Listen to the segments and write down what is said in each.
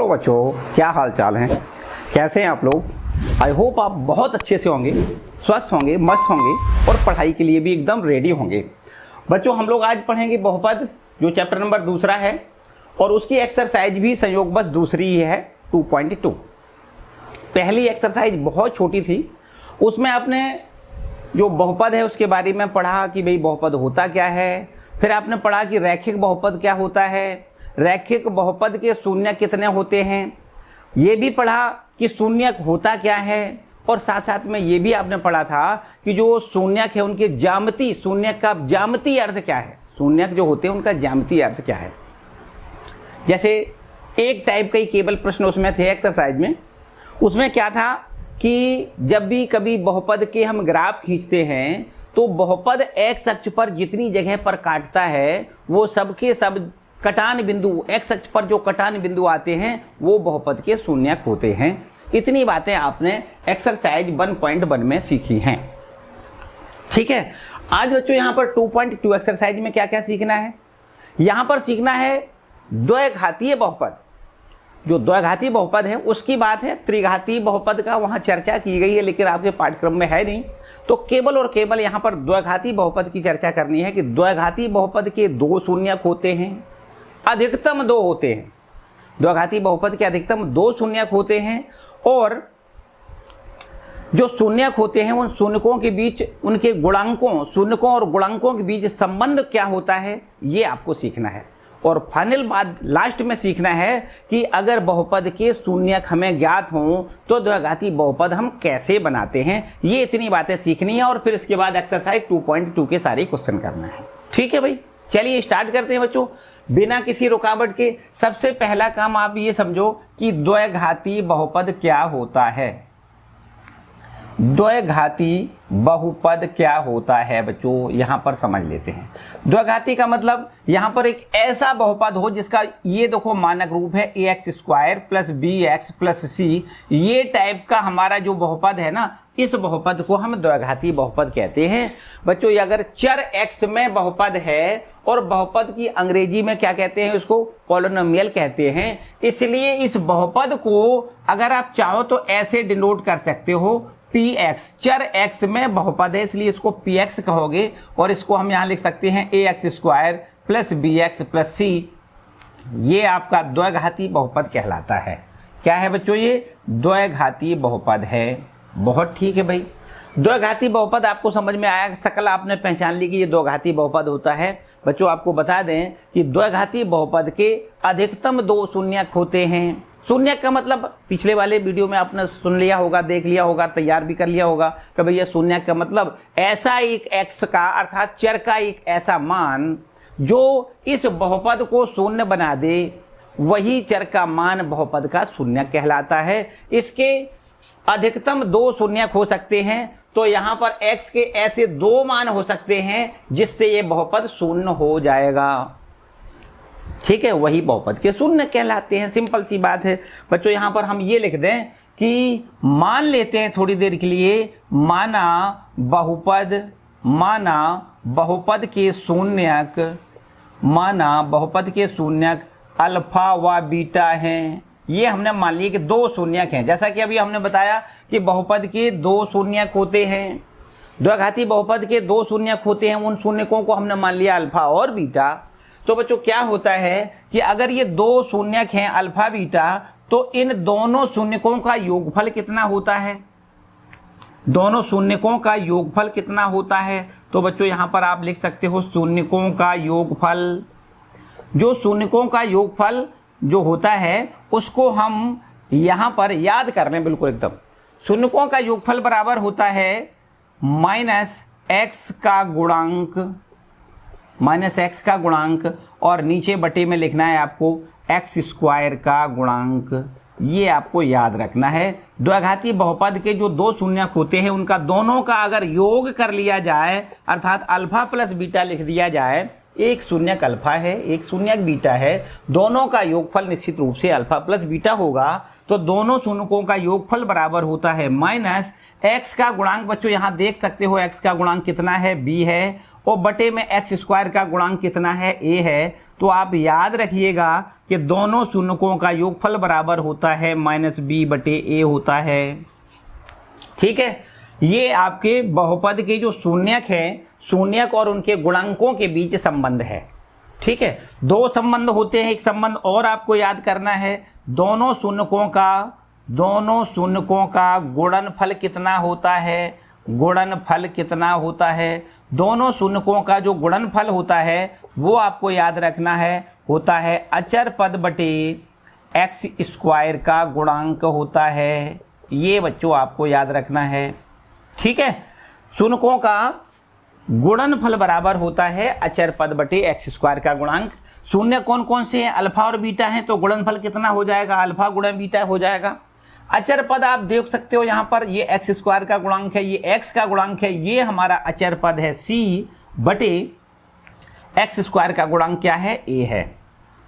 Hello बच्चों, क्या हाल चाल हैं, कैसे हैं आप लोग। आई होप आप बहुत अच्छे से होंगे, स्वस्थ होंगे, मस्त होंगे और पढ़ाई के लिए भी एकदम रेडी होंगे। बच्चों हम लोग आज पढ़ेंगे बहुपद, जो चैप्टर नंबर दूसरा है और उसकी एक्सरसाइज भी संयोग बस दूसरी ही है 2.2। पहली एक्सरसाइज बहुत छोटी थी, उसमें आपने जो बहुपद है उसके बारे में पढ़ा कि भाई बहुपद होता क्या है। फिर आपने पढ़ा कि रैखिक बहुपद क्या होता है, रैखिक बहुपद के शून्य कितने होते हैं, ये भी पढ़ा कि शून्यक होता क्या है। और साथ साथ में ये भी आपने पढ़ा था कि जो शून्यक है उनके ज्यामिति, शून्यक का ज्यामितीय अर्थ क्या है, शून्यक जो होते हैं उनका ज्यामितीय अर्थ क्या है। जैसे एक टाइप का ही केवल प्रश्न उसमें थे एक्सरसाइज में, उसमें क्या था कि जब भी कभी बहुपद के हम ग्राफ खींचते हैं तो बहुपद एक्स अक्ष पर जितनी जगह पर काटता है वो सबके सब कटान बिंदु, एक्स अक्ष पर जो कटान बिंदु आते हैं वो बहुपद के शून्यक होते हैं। इतनी बातें आपने एक्सरसाइज 1.1 में सीखी हैं। ठीक है, आज बच्चों यहाँ पर 2.2 एक्सरसाइज में क्या क्या सीखना है। यहाँ पर सीखना है द्वैघातीय बहुपद। जो द्वैघातीय बहुपद है उसकी बात है, त्रिघातीय बहुपद का वहाँ चर्चा की गई है लेकिन आपके पाठ्यक्रम में है नहीं, तो केवल और केवल यहाँ पर द्वैघातीय बहुपद की चर्चा करनी है कि द्वैघातीय बहुपद के दो शून्यक होते हैं, अधिकतम दो होते हैं। द्वैघातीय बहुपद के अधिकतम दो शून्यक होते हैं और जो शून्यक होते हैं उन शून्यकों के बीच उनके गुणांकों, शून्यकों और गुणांकों के बीच संबंध क्या होता है ये आपको सीखना है। और फाइनल बात लास्ट में सीखना है कि अगर बहुपद के शून्यक हमें ज्ञात हों तो द्वैघातीय बहुपद हम कैसे बनाते हैं। ये इतनी बातें सीखनी है और फिर इसके बाद एक्सरसाइज 2.2 के सारे क्वेश्चन करना है। ठीक है भाई, चलिए स्टार्ट करते हैं बच्चों बिना किसी रुकावट के। सबसे पहला काम आप ये समझो कि द्वैघातीय बहुपद क्या होता है। द्वैघातीय बहुपद क्या होता है बच्चों, यहां पर समझ लेते हैं। द्वैघातीय का मतलब यहां पर एक ऐसा बहुपद हो जिसका ये देखो मानक रूप है ax² + bx + c, ये टाइप का हमारा जो बहुपद है ना, इस बहुपद को हम द्वैघातीय बहुपद कहते हैं। बच्चों ये अगर चर x में बहुपद है और बहुपद की अंग्रेजी में क्या कहते हैं, उसको पॉलिनोमियल कहते हैं, इसलिए इस बहुपद को अगर आप चाहो तो ऐसे डिनोट कर सकते हो px, चर x में बहुपद है इसलिए इसको px कहोगे और इसको हम यहाँ लिख सकते हैं ax² + bx + c। ये आपका द्वैघातीय बहुपद कहलाता है। क्या है बच्चों, ये द्वैघातीय बहुपद है। बहुत ठीक है भाई, द्वैघातीय बहुपद आपको समझ में आया, शकल आपने पहचान ली कि ये द्वैघातीय बहुपद होता है। बच्चों आपको बता दें कि द्वैघातीय बहुपद के अधिकतम दो शून्यक होते हैं। शून्यक का मतलब पिछले वाले वीडियो में आपने सुन लिया होगा, देख लिया होगा, तैयार भी कर लिया होगा कि भैया शून्यक का मतलब ऐसा एक x का अर्थात चर का एक ऐसा मान जो इस बहुपद को शून्य बना दे, वही चर का मान बहुपद का शून्यक कहलाता है। इसके अधिकतम दो शून्यक हो सकते हैं, तो यहाँ पर x के ऐसे दो मान हो सकते हैं जिससे ये बहुपद शून्य हो जाएगा। ठीक है, वही बहुपद के शून्य कहलाते हैं। सिंपल सी बात है बच्चों। यहाँ पर हम ये लिख दें कि मान लेते हैं थोड़ी देर के लिए, माना बहुपद के शून्यक, माना बहुपद के शून्यक अल्फा व बीटा हैं। ये हमने मान लिया कि दो शून्यक हैं, जैसा कि अभी हमने बताया कि बहुपद के दो शून्यक होते हैं, द्वैघातीय बहुपद के दो शून्यक होते हैं। उन शून्यकों को हमने मान लिया अल्फा और बीटा। तो बच्चों क्या होता है कि अगर ये दो शून्यक हैं अल्फा बीटा, तो इन दोनों शून्यकों का योगफल कितना होता है, दोनों शून्यकों का योगफल कितना होता है। तो बच्चों यहाँ पर आप लिख सकते हो शून्यकों का योगफल। जो शून्यकों का योगफल जो होता है उसको हम यहाँ पर याद कर लें बिल्कुल एकदम। शून्यकों का योगफल बराबर होता है -x का गुणांक और नीचे बटे में लिखना है आपको x² का गुणांक। ये आपको याद रखना है। द्वैघातीय बहुपद के जो दो शून्यक होते हैं उनका दोनों का अगर योग कर लिया जाए, अर्थात अल्फा + बीटा लिख दिया जाए, एक शून्यक अल्फा है, एक शून्यक बीटा है, दोनों का योगफल निश्चित रूप से अल्फा प्लस बीटा होगा। तो दोनों शून्यकों का योगफल बराबर होता है माइनस एक्स का गुणांक, बच्चों यहाँ देख सकते हो एक्स का गुणांक कितना है, बी है, और बटे में एक्स स्क्वायर का गुणांक कितना है, ए है। तो आप याद रखिएगा कि दोनों शून्यकों का योगफल बराबर होता है माइनस बी बटे ए होता है। ठीक है, ये आपके बहुपद के जो शून्यक हैं, शून्यक और उनके गुणांकों के बीच संबंध है। ठीक है, दो संबंध होते हैं, एक संबंध और आपको याद करना है, दोनों शून्यकों का गुणनफल कितना होता है, गुणनफल कितना होता है, दोनों शून्यकों का जो गुणनफल होता है वो आपको याद रखना है, होता है अचर पद बटे एक्स स्क्वायर का गुणांक होता है। ये बच्चों आपको याद रखना है। ठीक है, शून्यकों का गुणनफल बराबर होता है अचर पद बटे एक्स स्क्वायर का गुणांक। शून्य कौन कौन से हैं, अल्फा और बीटा हैं, तो गुणनफल कितना हो जाएगा, अल्फा गुणा बीटा हो जाएगा। अचर पद आप देख सकते हो यहाँ पर, ये एक्स स्क्वायर का गुणांक है, ये एक्स का गुणांक है, ये हमारा अचर पद है सी बटे एक्स स्क्वायर का गुणांक क्या है, ए है।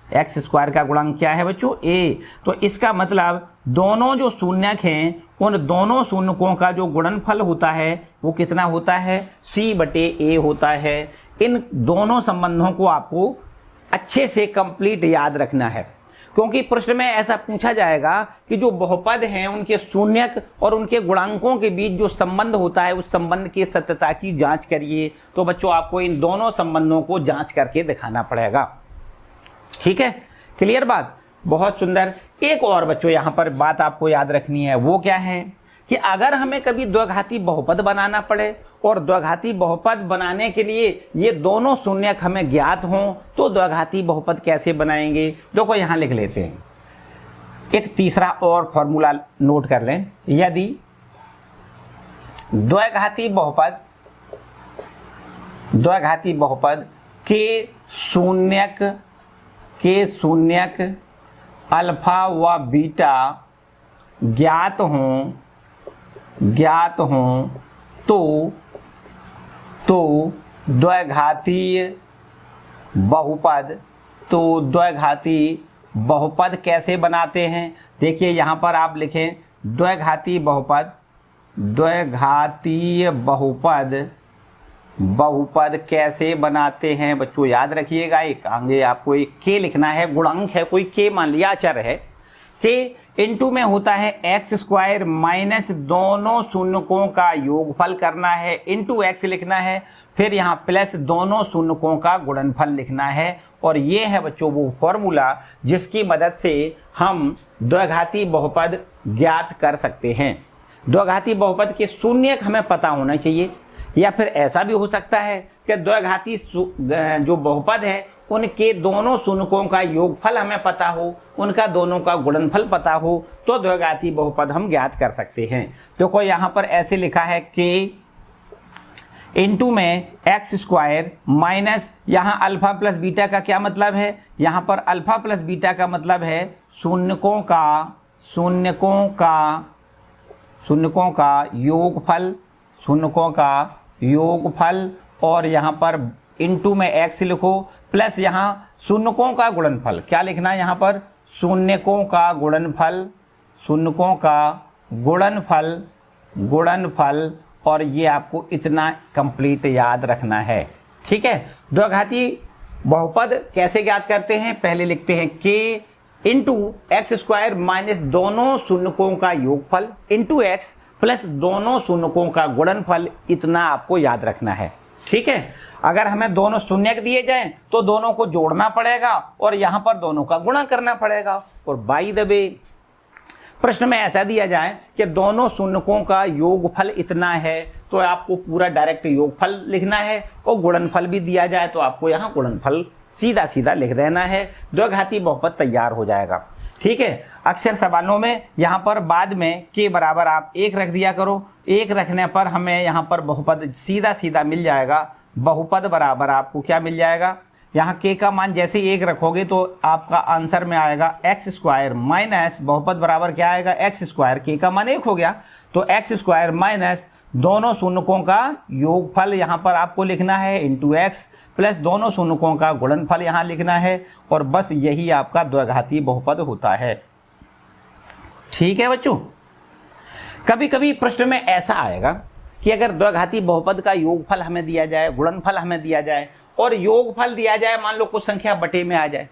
एक्स स्क्वायर का गुणांक क्या है बच्चों, ए। तो इसका मतलब दोनों जो शून्यक हैं उन दोनों शून्यकों का जो गुणनफल होता है वो कितना होता है, सी बटे ए होता है। इन दोनों संबंधों को आपको अच्छे से कंप्लीट याद रखना है, क्योंकि प्रश्न में ऐसा पूछा जाएगा कि जो बहुपद हैं उनके शून्यक और उनके गुणांकों के बीच जो संबंध होता है उस संबंध की सत्यता की जांच करिए। तो बच्चों आपको इन दोनों संबंधों को जांच करके दिखाना पड़ेगा। ठीक है, क्लियर बात, बहुत सुंदर। एक और बच्चों यहाँ पर बात आपको याद रखनी है, वो क्या है कि अगर हमें कभी द्विघाती बहुपद बनाना पड़े और द्विघाती बहुपद बनाने के लिए ये दोनों शून्यक हमें ज्ञात हों तो द्विघाती बहुपद कैसे बनाएंगे, देखो यहाँ लिख लेते हैं। एक तीसरा और फॉर्मूला नोट कर लें, यदि द्विघाती बहुपद के शून्यक अल्फा व बीटा ज्ञात हों तो द्विघातीय बहुपद कैसे बनाते हैं। देखिए यहाँ पर आप लिखें द्विघातीय बहुपद कैसे बनाते हैं बच्चों, याद रखिएगा। एक आगे आपको एक के लिखना है, गुणांक है कोई के, मान लिया अचर है, के इनटू में होता है एक्स स्क्वायर माइनस दोनों शून्यकों का योगफल करना है, इनटू एक्स लिखना है, फिर यहाँ प्लस दोनों शून्यकों का गुणनफल लिखना है। और ये है बच्चों वो फॉर्मूला जिसकी मदद से हम द्विघाती बहुपद ज्ञात कर सकते हैं। द्विघाती बहुपद के शून्यक हमें पता होना चाहिए, या फिर ऐसा भी हो सकता है कि द्विघाती जो बहुपद है उनके दोनों शून्यकों का योगफल हमें पता हो, उनका दोनों का गुणनफल पता हो, तो द्विघाती बहुपद हम ज्ञात कर सकते हैं। देखो यहाँ पर ऐसे लिखा है के इनटू में एक्स स्क्वायर माइनस, यहाँ अल्फा प्लस बीटा का क्या मतलब है, यहाँ पर अल्फा प्लस बीटा का मतलब है शून्यकों का योगफल, और यहाँ पर इनटू में एक्स लिखो, प्लस यहाँ शून्यकों का गुणनफल, क्या लिखना है यहाँ पर, शून्यकों का गुणनफल, और ये आपको इतना कंप्लीट याद रखना है। ठीक है, द्विघाती बहुपद कैसे ज्ञात करते हैं, पहले लिखते हैं के इंटू एक्स स्क्वायर माइनस दोनों शून्यकों का योगफल इंटू एक्स प्लस दोनों शून्यकों का गुणनफल, इतना आपको याद रखना है। ठीक है, अगर हमें दोनों शून्यक दिए जाएं तो दोनों को जोड़ना पड़ेगा और यहाँ पर दोनों का गुणा करना पड़ेगा। और बाय द वे प्रश्न में ऐसा दिया जाए कि दोनों शून्यकों का योगफल इतना है तो आपको पूरा डायरेक्ट योगफल लिखना है, और गुणनफल भी दिया जाए तो आपको यहाँ गुणनफल सीधा सीधा लिख देना है, द्विघाती बहुपद तैयार हो जाएगा। ठीक है, अक्सर सवालों में यहाँ पर बाद में के बराबर आप एक रख दिया करो, एक रखने पर हमें यहाँ पर बहुपद सीधा सीधा मिल जाएगा। बहुपद बराबर आपको क्या मिल जाएगा, यहाँ के का मान जैसे एक रखोगे तो आपका आंसर में आएगा एक्स स्क्वायर माइनस बहुपद बराबर क्या आएगा, एक्स स्क्वायर, के का मान एक हो गया तो एक्स स्क्वायर माइनस दोनों शून्यकों का योगफल यहाँ पर आपको लिखना है इंटू एक्स, प्लस दोनों शून्यकों का गुणनफल यहाँ लिखना है, और बस यही आपका द्विघाती बहुपद होता है। ठीक है बच्चों। कभी कभी प्रश्न में ऐसा आएगा कि अगर द्विघाती बहुपद का योगफल हमें दिया जाए, गुणनफल हमें दिया जाए और योगफल दिया जाए, मान लो कुछ संख्या बटे में आ जाए,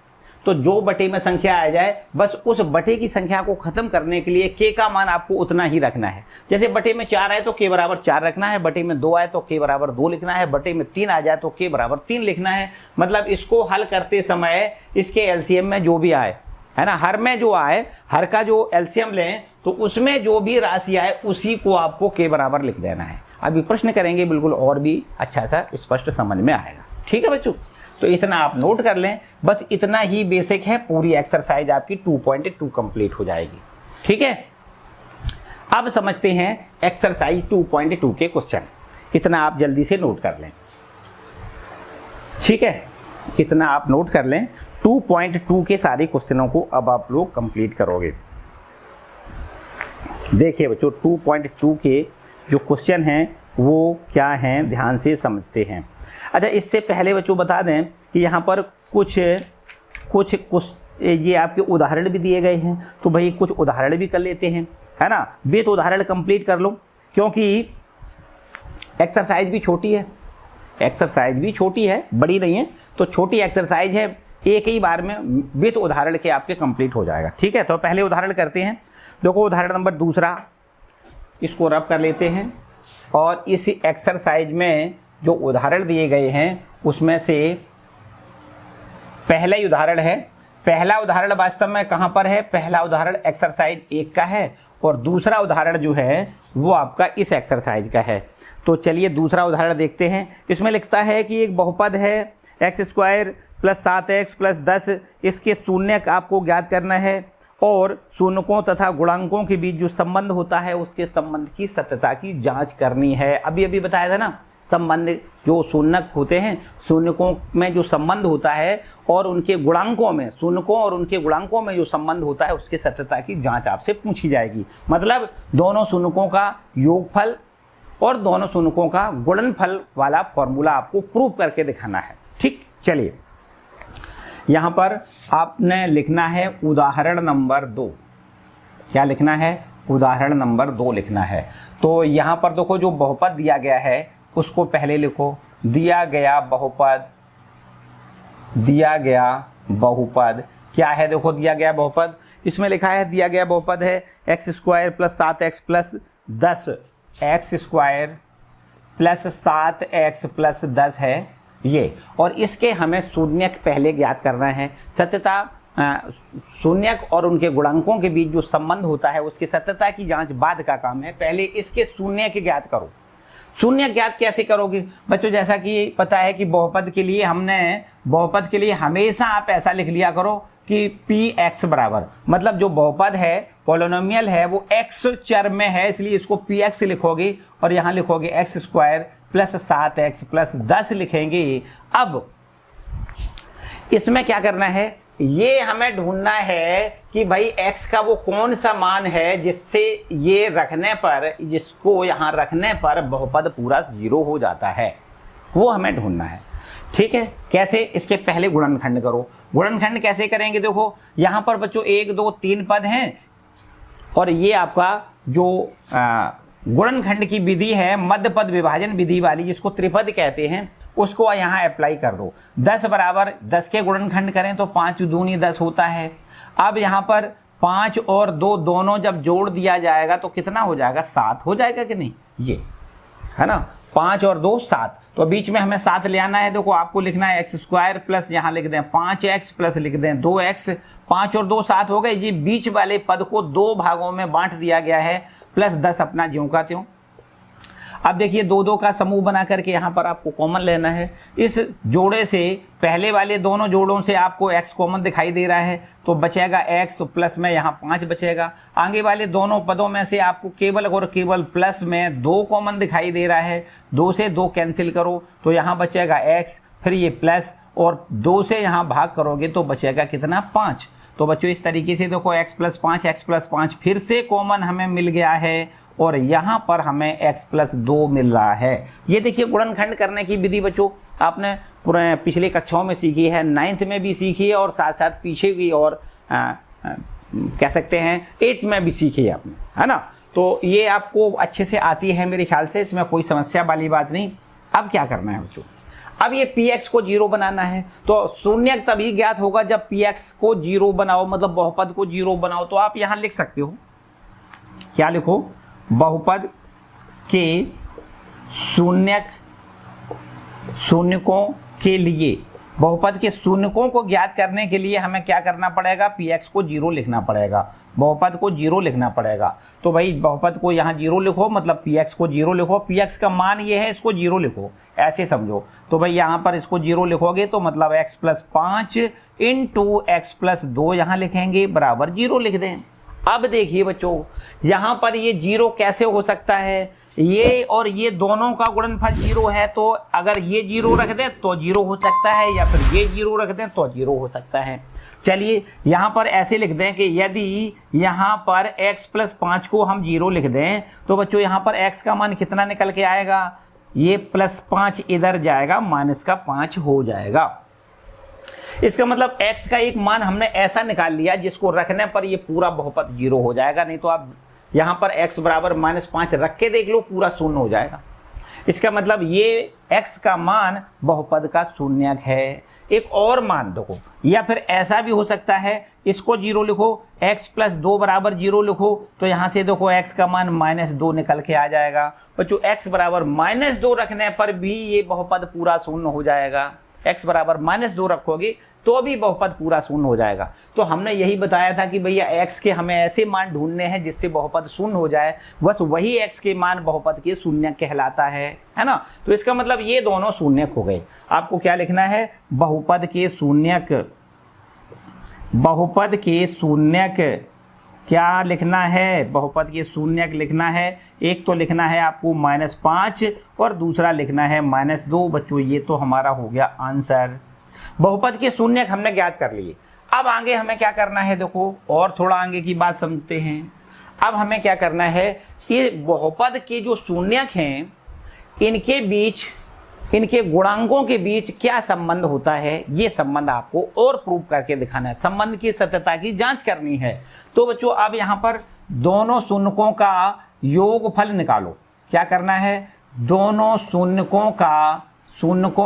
तो जो बटे में संख्या आ जाए बस उस बटे की संख्या को खत्म करने के लिए के का मान आपको उतना ही रखना है। जैसे बटे में 4 आए तो के बराबर 4 रखना है, बटे में 2 आए तो के बराबर 2 लिखना है, बटे में 3 आ जाए तो के बराबर 3 लिखना है। मतलब इसको हल करते समय इसके एलसीएम में जो भी आए, है ना, हर में जो आए, हर का जो एलसीएम लें तो उसमें जो भी राशि आए उसी को आपको के बराबर लिख देना है। अभी प्रश्न करेंगे बिल्कुल और भी अच्छा सा स्पष्ट समझ में आएगा। ठीक है बच्चों, तो इतना आप नोट कर लें, बस इतना ही बेसिक है, पूरी एक्सरसाइज आपकी 2.2 कंप्लीट हो जाएगी। ठीक है, अब समझते हैं एक्सरसाइज 2.2 के क्वेश्चन। इतना आप जल्दी से नोट कर लें। ठीक है, इतना आप नोट कर लें। 2.2 के सारे क्वेश्चनों को अब आप लोग कंप्लीट करोगे। देखिए बच्चों, 2.2 के जो क्वेश्चन हैं वो क्या हैं, ध्यान से समझते हैं। अच्छा, इससे पहले बच्चों बता दें कि यहाँ पर कुछ ये आपके उदाहरण भी दिए गए हैं, तो भाई कुछ उदाहरण भी कर लेते हैं, है ना। तो उदाहरण कंप्लीट कर लो, क्योंकि एक्सरसाइज भी छोटी है, एक्सरसाइज भी छोटी है, बड़ी नहीं है, तो छोटी एक्सरसाइज है, एक ही बार में विद उदाहरण के आपके कंप्लीट हो जाएगा। ठीक है, तो पहले उदाहरण करते हैं। देखो उदाहरण नंबर 2, इसको रब कर लेते हैं, और इस एक्सरसाइज में जो उदाहरण दिए गए हैं उसमें से पहला ही उदाहरण है। पहला उदाहरण वास्तव में कहाँ पर है, पहला उदाहरण एक्सरसाइज 1 का है, और दूसरा उदाहरण जो है वो आपका इस एक्सरसाइज का है। तो चलिए दूसरा उदाहरण देखते हैं। इसमें लिखता है कि एक बहुपद है x² + 7x + 10, इसके शून्यक आपको ज्ञात करना है, और शून्यकों तथा गुणांकों के बीच जो संबंध होता है उसके संबंध की सत्यता की जांच करनी है। अभी बताया था ना, संबंध जो शून्यक होते हैं, शून्यकों में जो संबंध होता है और उनके गुणांकों में, शून्यकों और उनके गुणांकों में जो संबंध होता है उसके सत्यता की जांच आपसे पूछी जाएगी। मतलब दोनों शून्यकों का योगफल और दोनों शून्यकों का गुणनफल वाला फॉर्मूला आपको प्रूव करके दिखाना है। ठीक, चलिए यहाँ पर आपने लिखना है उदाहरण नंबर 2। क्या लिखना है, उदाहरण नंबर 2 लिखना है। तो यहाँ पर देखो जो बहुपद दिया गया है उसको पहले लिखो। दिया गया बहुपद क्या है, देखो दिया गया बहुपद, इसमें लिखा है दिया गया बहुपद है x² + 7x + 10, x² + 7x + 10 है ये, और इसके हमें शून्यक पहले ज्ञात करना है। सत्यता, शून्यक और उनके गुणांकों के बीच जो संबंध होता है उसकी सत्यता की जांच बाद का काम है, पहले इसके शून्यक ज्ञात करो। शून्य ज्ञात कैसे करोगे बच्चों, जैसा कि पता है कि बहुपद के लिए हमेशा आप ऐसा लिख लिया करो कि px बराबर, मतलब जो बहुपद है, पॉलिनोमियल है, वो x चर में है, इसलिए इसको px लिखोगे, और यहाँ लिखोगे x² + 7x + 10 लिखेंगे। अब इसमें क्या करना है, ये हमें ढूंढना है कि भाई x का वो कौन सा मान है जिससे ये रखने पर, जिसको यहाँ रखने पर बहुपद पूरा 0 हो जाता है, वो हमें ढूंढना है। ठीक है, कैसे, इसके पहले गुणनखंड करो। गुणनखंड कैसे करेंगे, देखो यहाँ पर बच्चों 1 2 3 पद हैं, और ये आपका जो गुणनखंड की विधि है, मध्य पद विभाजन विधि वाली, जिसको त्रिपद कहते हैं, उसको यहाँ अप्लाई कर दो। 10 बराबर 10 के गुणनखंड करें तो 5 दूनी 10 होता है। अब यहाँ पर 5 और 2 दोनों जब जोड़ दिया जाएगा तो कितना हो जाएगा, 7 हो जाएगा कि नहीं, ये है ना, 5 और 2 7, तो बीच में हमें 7 ले आना है। देखो आपको लिखना है x² प्लस यहाँ लिख दें 5x प्लस लिख दें 2x, 5 और 2 7 हो गए। ये बीच वाले पद को 2 भागों में बांट दिया गया है, प्लस 10 अपना ज्यों का त्यों। अब देखिए 2 2 का समूह बना करके यहाँ पर आपको कॉमन लेना है। इस जोड़े से पहले वाले दोनों जोड़ों से आपको x कॉमन दिखाई दे रहा है, तो बचेगा x, प्लस में यहाँ 5 बचेगा। आगे वाले दोनों पदों में से आपको केवल और केवल प्लस में 2 कॉमन दिखाई दे रहा है, 2 से 2 कैंसिल करो तो यहाँ बचेगा x, फिर ये प्लस, और 2 से यहाँ भाग करोगे तो बचेगा कितना, 5। तो बच्चों इस तरीके से देखो x+5 फिर से कॉमन हमें मिल गया है और यहाँ पर हमें x+2 मिल रहा है। ये देखिए गुणनखंड करने की विधि बच्चों आपने पिछले कक्षाओं में सीखी है, 9th में भी सीखी है और साथ साथ पीछे भी और कह सकते हैं 8th में भी सीखी है आपने, है ना। तो ये आपको अच्छे से आती है मेरे ख्याल से, इसमें कोई समस्या वाली बात नहीं। अब क्या करना है बच्चों, अब ये px को 0 बनाना है। तो शून्यक तभी ज्ञात होगा जब px को 0 बनाओ, मतलब बहुपद को 0 बनाओ। तो आप यहाँ लिख सकते हो, क्या लिखो, बहुपद के शून्यकों के लिए, बहुपद के शून्यकों को ज्ञात करने के लिए हमें क्या करना पड़ेगा, px को 0 लिखना पड़ेगा, बहुपद को 0 लिखना पड़ेगा। तो भाई बहुपद को यहाँ 0 लिखो, मतलब px को 0 लिखो, px का मान ये है, इसको 0 लिखो, ऐसे समझो। तो भाई यहाँ पर इसको 0 लिखोगे तो मतलब x+5 इंटू x+2 यहाँ लिखेंगे बराबर 0 लिख दें। अब देखिए बच्चों यहाँ पर ये 0 कैसे हो सकता है, ये और ये दोनों का गुणनफल 0 है, तो अगर ये 0 रख दें तो 0 हो सकता है, या फिर ये 0 रख दें तो 0 हो सकता है। चलिए यहाँ पर ऐसे लिख दें कि यदि यहाँ पर x+5 को हम 0 लिख दें तो बच्चों यहाँ पर x का मान कितना निकल के आएगा, ये +5 इधर जाएगा, -5 हो जाएगा। इसका मतलब x का एक मान हमने ऐसा निकाल लिया जिसको रखने पर ये पूरा बहुपद 0 हो जाएगा। नहीं तो आप यहाँ पर x बराबर -5 रख के देख लो, पूरा शून्य हो जाएगा। इसका मतलब ये x का मान बहुपद का शून्यक है। एक और मान देखो, या फिर ऐसा भी हो सकता है, इसको 0 लिखो, x+2 बराबर 0 लिखो, तो यहाँ से देखो x का मान -2 निकल के आ जाएगा। बच्चों x बराबर -2 रखने पर भी ये बहुपद पूरा शून्य हो जाएगा। x बराबर -2 रखोगे तो भी बहुपद पूरा शून्य हो जाएगा। तो हमने यही बताया था कि भैया x के हमें ऐसे मान ढूंढने हैं जिससे बहुपद शून्य हो जाए, बस वही x के मान बहुपद के शून्यक कहलाता है ना। तो इसका मतलब ये दोनों शून्यक हो गए। आपको क्या लिखना है, बहुपद के शून्यक, बहुपद के शून्यक क्या लिखना है, बहुपद के शून्यक लिखना है। एक तो लिखना है आपको -5 और दूसरा लिखना है -2। बच्चों ये तो हमारा हो गया आंसर। बहुपद के शून्यक हमने ज्ञात कर लिए। अब आगे हमें क्या करना है, देखो और थोड़ा आगे की बात समझते हैं। अब हमें क्या करना है कि बहुपद के जो शून्यक हैं इनके बीच, इनके गुणांकों के बीच क्या संबंध होता है, ये संबंध आपको और प्रूव करके दिखाना है, संबंध की सत्यता की जांच करनी है। तो बच्चों अब यहाँ पर दोनों शून्यकों का योगफल निकालो। क्या करना है, दोनों शून्यकों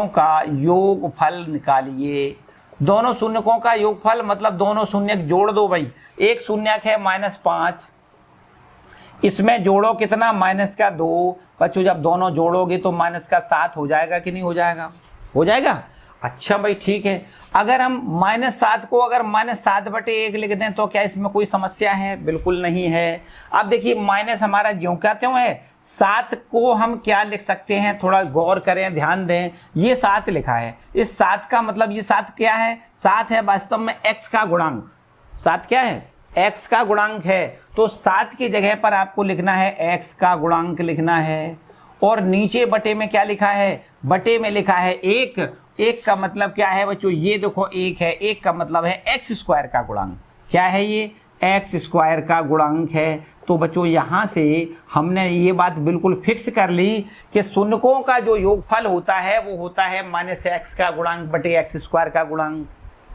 का योगफल निकालिए। दोनों शून्यकों का योगफल मतलब दोनों शून्यक जोड़ दो भाई। एक शून्यक है -5, इसमें जोड़ो कितना, -2। बच्चों जब दोनों जोड़ोगे तो -7 हो जाएगा कि नहीं हो जाएगा, हो जाएगा। अच्छा भाई ठीक है, अगर हम -7 को अगर -7/1 लिख दें तो क्या इसमें कोई समस्या है, बिल्कुल नहीं है। अब देखिए माइनस हमारा ज्यों का त्यों है, 7 को हम क्या लिख सकते हैं, थोड़ा गौर करें, ध्यान दें। ये 7 लिखा है, इस 7 का मतलब ये 7 क्या है, 7 है वास्तव में x का गुणांक। 7 क्या है, x का गुणांक है। तो 7 की जगह पर आपको लिखना है x का गुणांक लिखना है। और नीचे बटे में क्या लिखा है, बटे में लिखा है 1। 1 का मतलब क्या है बच्चों, ये देखो 1 है, 1 का मतलब है x² का गुणांक। क्या है ये, x² का गुणांक है। तो बच्चों यहाँ से हमने ये बात बिल्कुल फिक्स कर ली कि शून्यकों का जो योगफल होता है वो होता है -x का गुणांक बटे x² का गुणांक,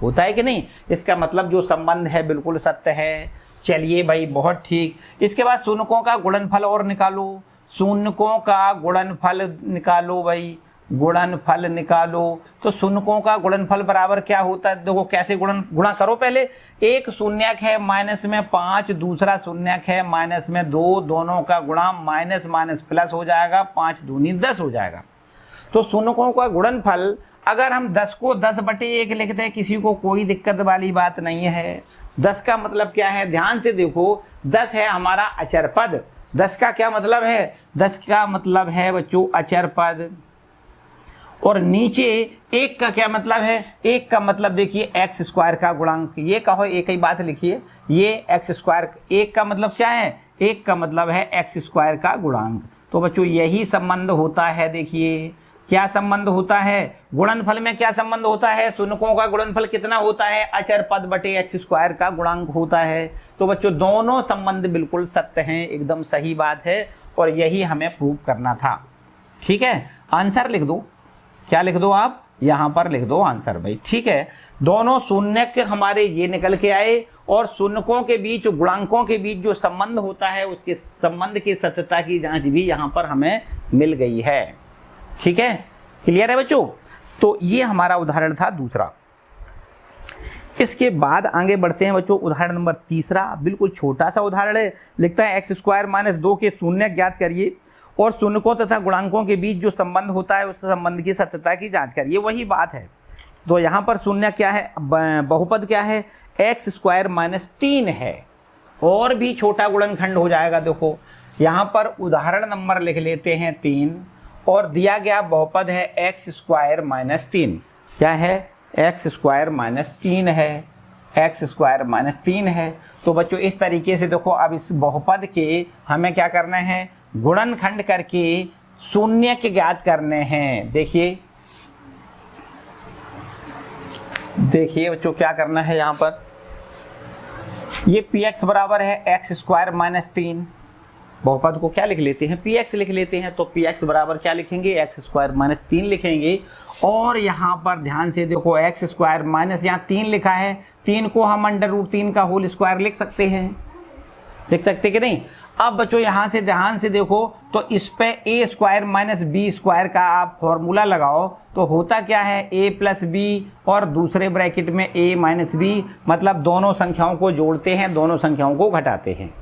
होता है कि नहीं। इसका मतलब जो संबंध है बिल्कुल सत्य है। चलिए भाई बहुत ठीक। इसके बाद शून्यकों का गुणनफल और निकालो, शून्यकों का गुणनफल निकालो भाई, गुणनफल निकालो। तो शून्यकों का गुणनफल बराबर क्या होता है, देखो कैसे गुणा करो। पहले एक शून्यक है -5, दूसरा शून्यक है -2, दोनों का गुणा माइनस माइनस प्लस हो जाएगा, 5 दूनी 10 हो जाएगा। तो शून्यकों का गुणनफल अगर हम 10 को 10/1 लिखते हैं, किसी को कोई दिक्कत वाली बात नहीं है। 10 का मतलब क्या है, ध्यान से देखो, 10 है हमारा अचर पद। 10 का क्या मतलब है, 10 का मतलब है बच्चों अचर पद। और नीचे 1 का क्या मतलब है, 1 का मतलब देखिए x² का गुणांक। ये कहो एक ही बात लिखिए, ये x²। 1 का मतलब क्या है, 1 का मतलब है x² का गुणांक। तो बच्चों यही संबंध होता है, देखिए क्या संबंध होता है, गुणनफल में क्या संबंध होता है, शून्यकों का गुणनफल कितना होता है, अचर पद बटे एक्स स्क्वायर का गुणांक होता है। तो बच्चों दोनों संबंध बिल्कुल सत्य हैं, एकदम सही बात है और यही हमें प्रूव करना था। ठीक है, आंसर लिख दो, क्या लिख दो आप, यहां पर लिख दो आंसर भाई। ठीक है, दोनों शून्यक हमारे ये निकल के आए और शून्यकों के बीच, गुणांकों के बीच जो संबंध होता है उसके संबंध की सत्यता की जांच भी यहां पर हमें मिल गई है। ठीक है, क्लियर है बच्चों। तो ये हमारा उदाहरण था दूसरा। इसके बाद आगे बढ़ते हैं बच्चों, उदाहरण नंबर तीसरा, बिल्कुल छोटा सा उदाहरण है। लिखता है एक्स स्क्वायर माइनस 2 के शून्यक ज्ञात करिए और शून्यकों तथा गुणांकों के बीच जो संबंध होता है उस संबंध की सत्यता की जांच करिए। वही बात है। तो यहाँ पर शून्य क्या है, बहुपद क्या है, एक्स स्क्वायर माइनस 3 है। और भी छोटा गुणनखंड हो जाएगा। देखो यहाँ पर उदाहरण नंबर लिख लेते हैं 3 और दिया गया बहुपद है एक्स स्क्वायर माइनस 3। क्या है, एक्स स्क्वायर माइनस 3 है, एक्स स्क्वायर माइनस 3 है। तो बच्चों इस तरीके से देखो, अब इस बहुपद के हमें क्या करना है, गुणनखंड करके शून्य के ज्ञात करने हैं। देखिए बच्चों क्या करना है, यहाँ पर ये पी एक्स बराबर है एक्स स्क्वायर माइनस 3। बहुपद को क्या लिख लेते हैं, पी एक्स लिख लेते हैं। तो पी एक्स बराबर क्या लिखेंगे, एक्स स्क्वायर माइनस 3 लिखेंगे। और यहाँ पर ध्यान से देखो, एक्स स्क्वायर माइनस यहाँ 3 लिखा है, 3 को हम अंडर रूट 3 का होल स्क्वायर लिख सकते हैं, लिख सकते कि नहीं। अब बच्चों यहाँ से ध्यान से देखो, तो इस पे ए स्क्वायर माइनस बी स्क्वायर का आप फॉर्मूला लगाओ तो होता क्या है, ए प्लस बी और दूसरे ब्रैकेट में ए माइनस बी, मतलब दोनों संख्याओं को जोड़ते हैं, दोनों संख्याओं को घटाते हैं।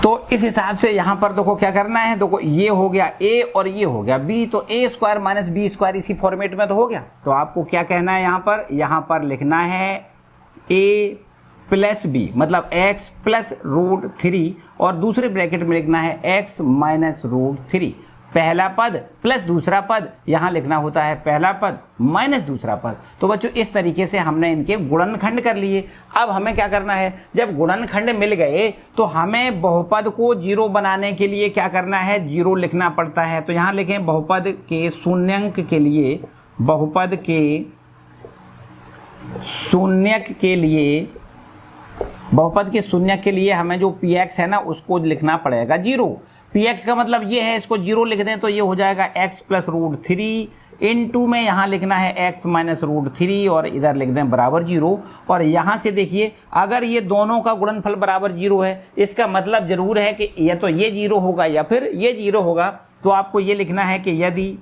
तो इस हिसाब से यहाँ पर देखो क्या करना है, देखो ये हो गया ए और ये हो गया बी, तो ए स्क्वायर माइनस बी स्क्वायर इसी फॉर्मेट में तो हो गया। तो आपको क्या कहना है, यहाँ पर लिखना है ए प्लस बी, मतलब x प्लस रूट 3 और दूसरे ब्रैकेट में लिखना है x माइनस रूट 3। पहला पद प्लस दूसरा पद, यहाँ लिखना होता है पहला पद माइनस दूसरा पद। तो बच्चों इस तरीके से हमने इनके गुणनखंड कर लिए। अब हमें क्या करना है, जब गुणनखंड मिल गए तो हमें बहुपद को 0 बनाने के लिए क्या करना है, 0 लिखना पड़ता है। तो यहाँ लिखें बहुपद के शून्यक के लिए, बहुपद के शून्यक के लिए, बहुपद के शून्य के लिए हमें जो पी एक्स है ना उसको लिखना पड़ेगा 0। पी एक्स का मतलब ये है, इसको 0 लिख दें तो ये हो जाएगा x प्लस रूट 3 इनटू में यहाँ लिखना है x माइनस रूट 3 और इधर लिख दें बराबर 0। और यहाँ से देखिए, अगर ये दोनों का गुणनफल बराबर 0 है, इसका मतलब जरूर है कि या तो ये 0 होगा या फिर ये 0 होगा। तो आपको ये लिखना है कि यदि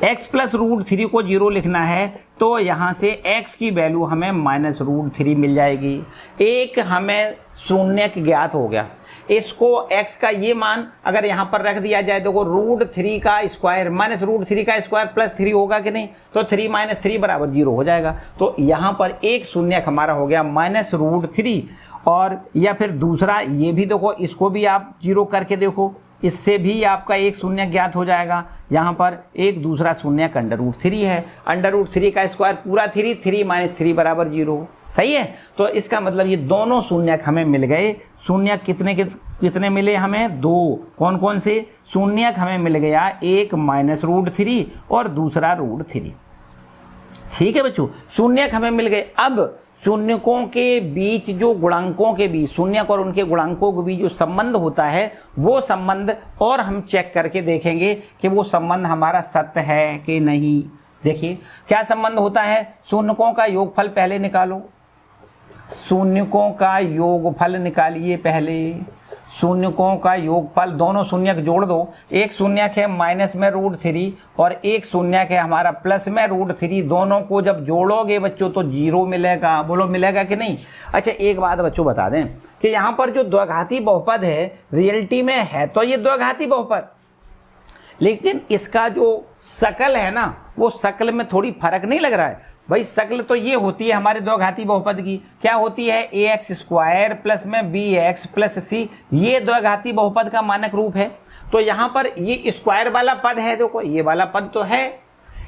x प्लस रूट 3 को 0 लिखना है तो यहाँ से x की वैल्यू हमें माइनस रूट 3 मिल जाएगी। एक हमें शून्यक ज्ञात हो गया, इसको x का ये मान अगर यहाँ पर रख दिया जाए, देखो रूट 3 का स्क्वायर माइनस रूट 3 का स्क्वायर प्लस 3 होगा कि नहीं, तो 3 माइनस 3 बराबर 0 हो जाएगा। तो यहाँ पर एक शून्यक हमारा हो गया माइनस रूट 3। और या फिर दूसरा ये भी देखो, इसको भी आप 0 करके देखो, इससे भी आपका एक शून्य ज्ञात हो जाएगा। यहाँ पर एक दूसरा शून्य अंडर रूट 3 है, अंडर रूट 3 का स्क्वायर पूरा 3, 3 माइनस 3 बराबर 0। सही है। तो इसका मतलब ये दोनों शून्यक हमें मिल गए। शून्यक कितने मिले हमें, 2। कौन कौन से शून्यक हमें मिल गया, एक माइनस रूट 3 और दूसरा रूट 3। ठीक है बच्चों, शून्यक हमें मिल गए। अब शून्यकों के बीच जो गुणांकों के बीच, शून्यक और उनके गुणांकों के बीच जो संबंध होता है वो संबंध और हम चेक करके देखेंगे कि वो संबंध हमारा सत्य है कि नहीं। देखिए क्या संबंध होता है, शून्यकों का योगफल पहले निकालो, शून्यकों का योगफल निकालिए पहले। शून्यकों का योगफल, दोनों शून्यक जोड़ दो, एक शून्यक है माइनस में रूट 3 और एक शून्यक है हमारा प्लस में रूट 3। दोनों को जब जोड़ोगे बच्चों तो 0 मिलेगा। बोलो मिलेगा कि नहीं। अच्छा एक बात बच्चों बता दें कि यहाँ पर जो द्विघाती बहुपद है रियलिटी में है तो ये द्विघाती बहुपद, लेकिन इसका जो शकल है ना वो शकल में थोड़ी फर्क नहीं लग रहा है भाई। शक्ल तो ये होती है हमारे द्विघाती बहुपद की, क्या होती है, ax स्क्वायर प्लस में bx प्लस c, ये द्विघाती बहुपद का मानक रूप है। तो यहाँ पर ये स्क्वायर वाला पद है, देखो ये वाला पद तो है,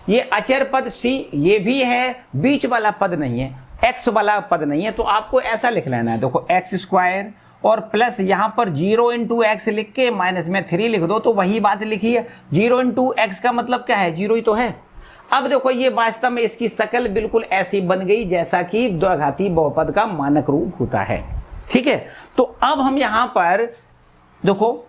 ये अचर पद c ये भी है, बीच वाला पद नहीं है, x वाला पद नहीं है। तो आपको ऐसा लिख लेना है, देखो x स्क्वायर और प्लस यहाँ पर 0 इंटू एक्स लिख के माइनस में 3 लिख दो, तो वही बात लिखी है। 0 इंटू एक्स का मतलब क्या है, 0 ही तो है। अब देखो ये वास्तव में इसकी शक्ल बिल्कुल ऐसी बन गई जैसा कि द्विघाती बहुपद का मानक रूप होता है। ठीक है, तो अब हम यहाँ पर देखो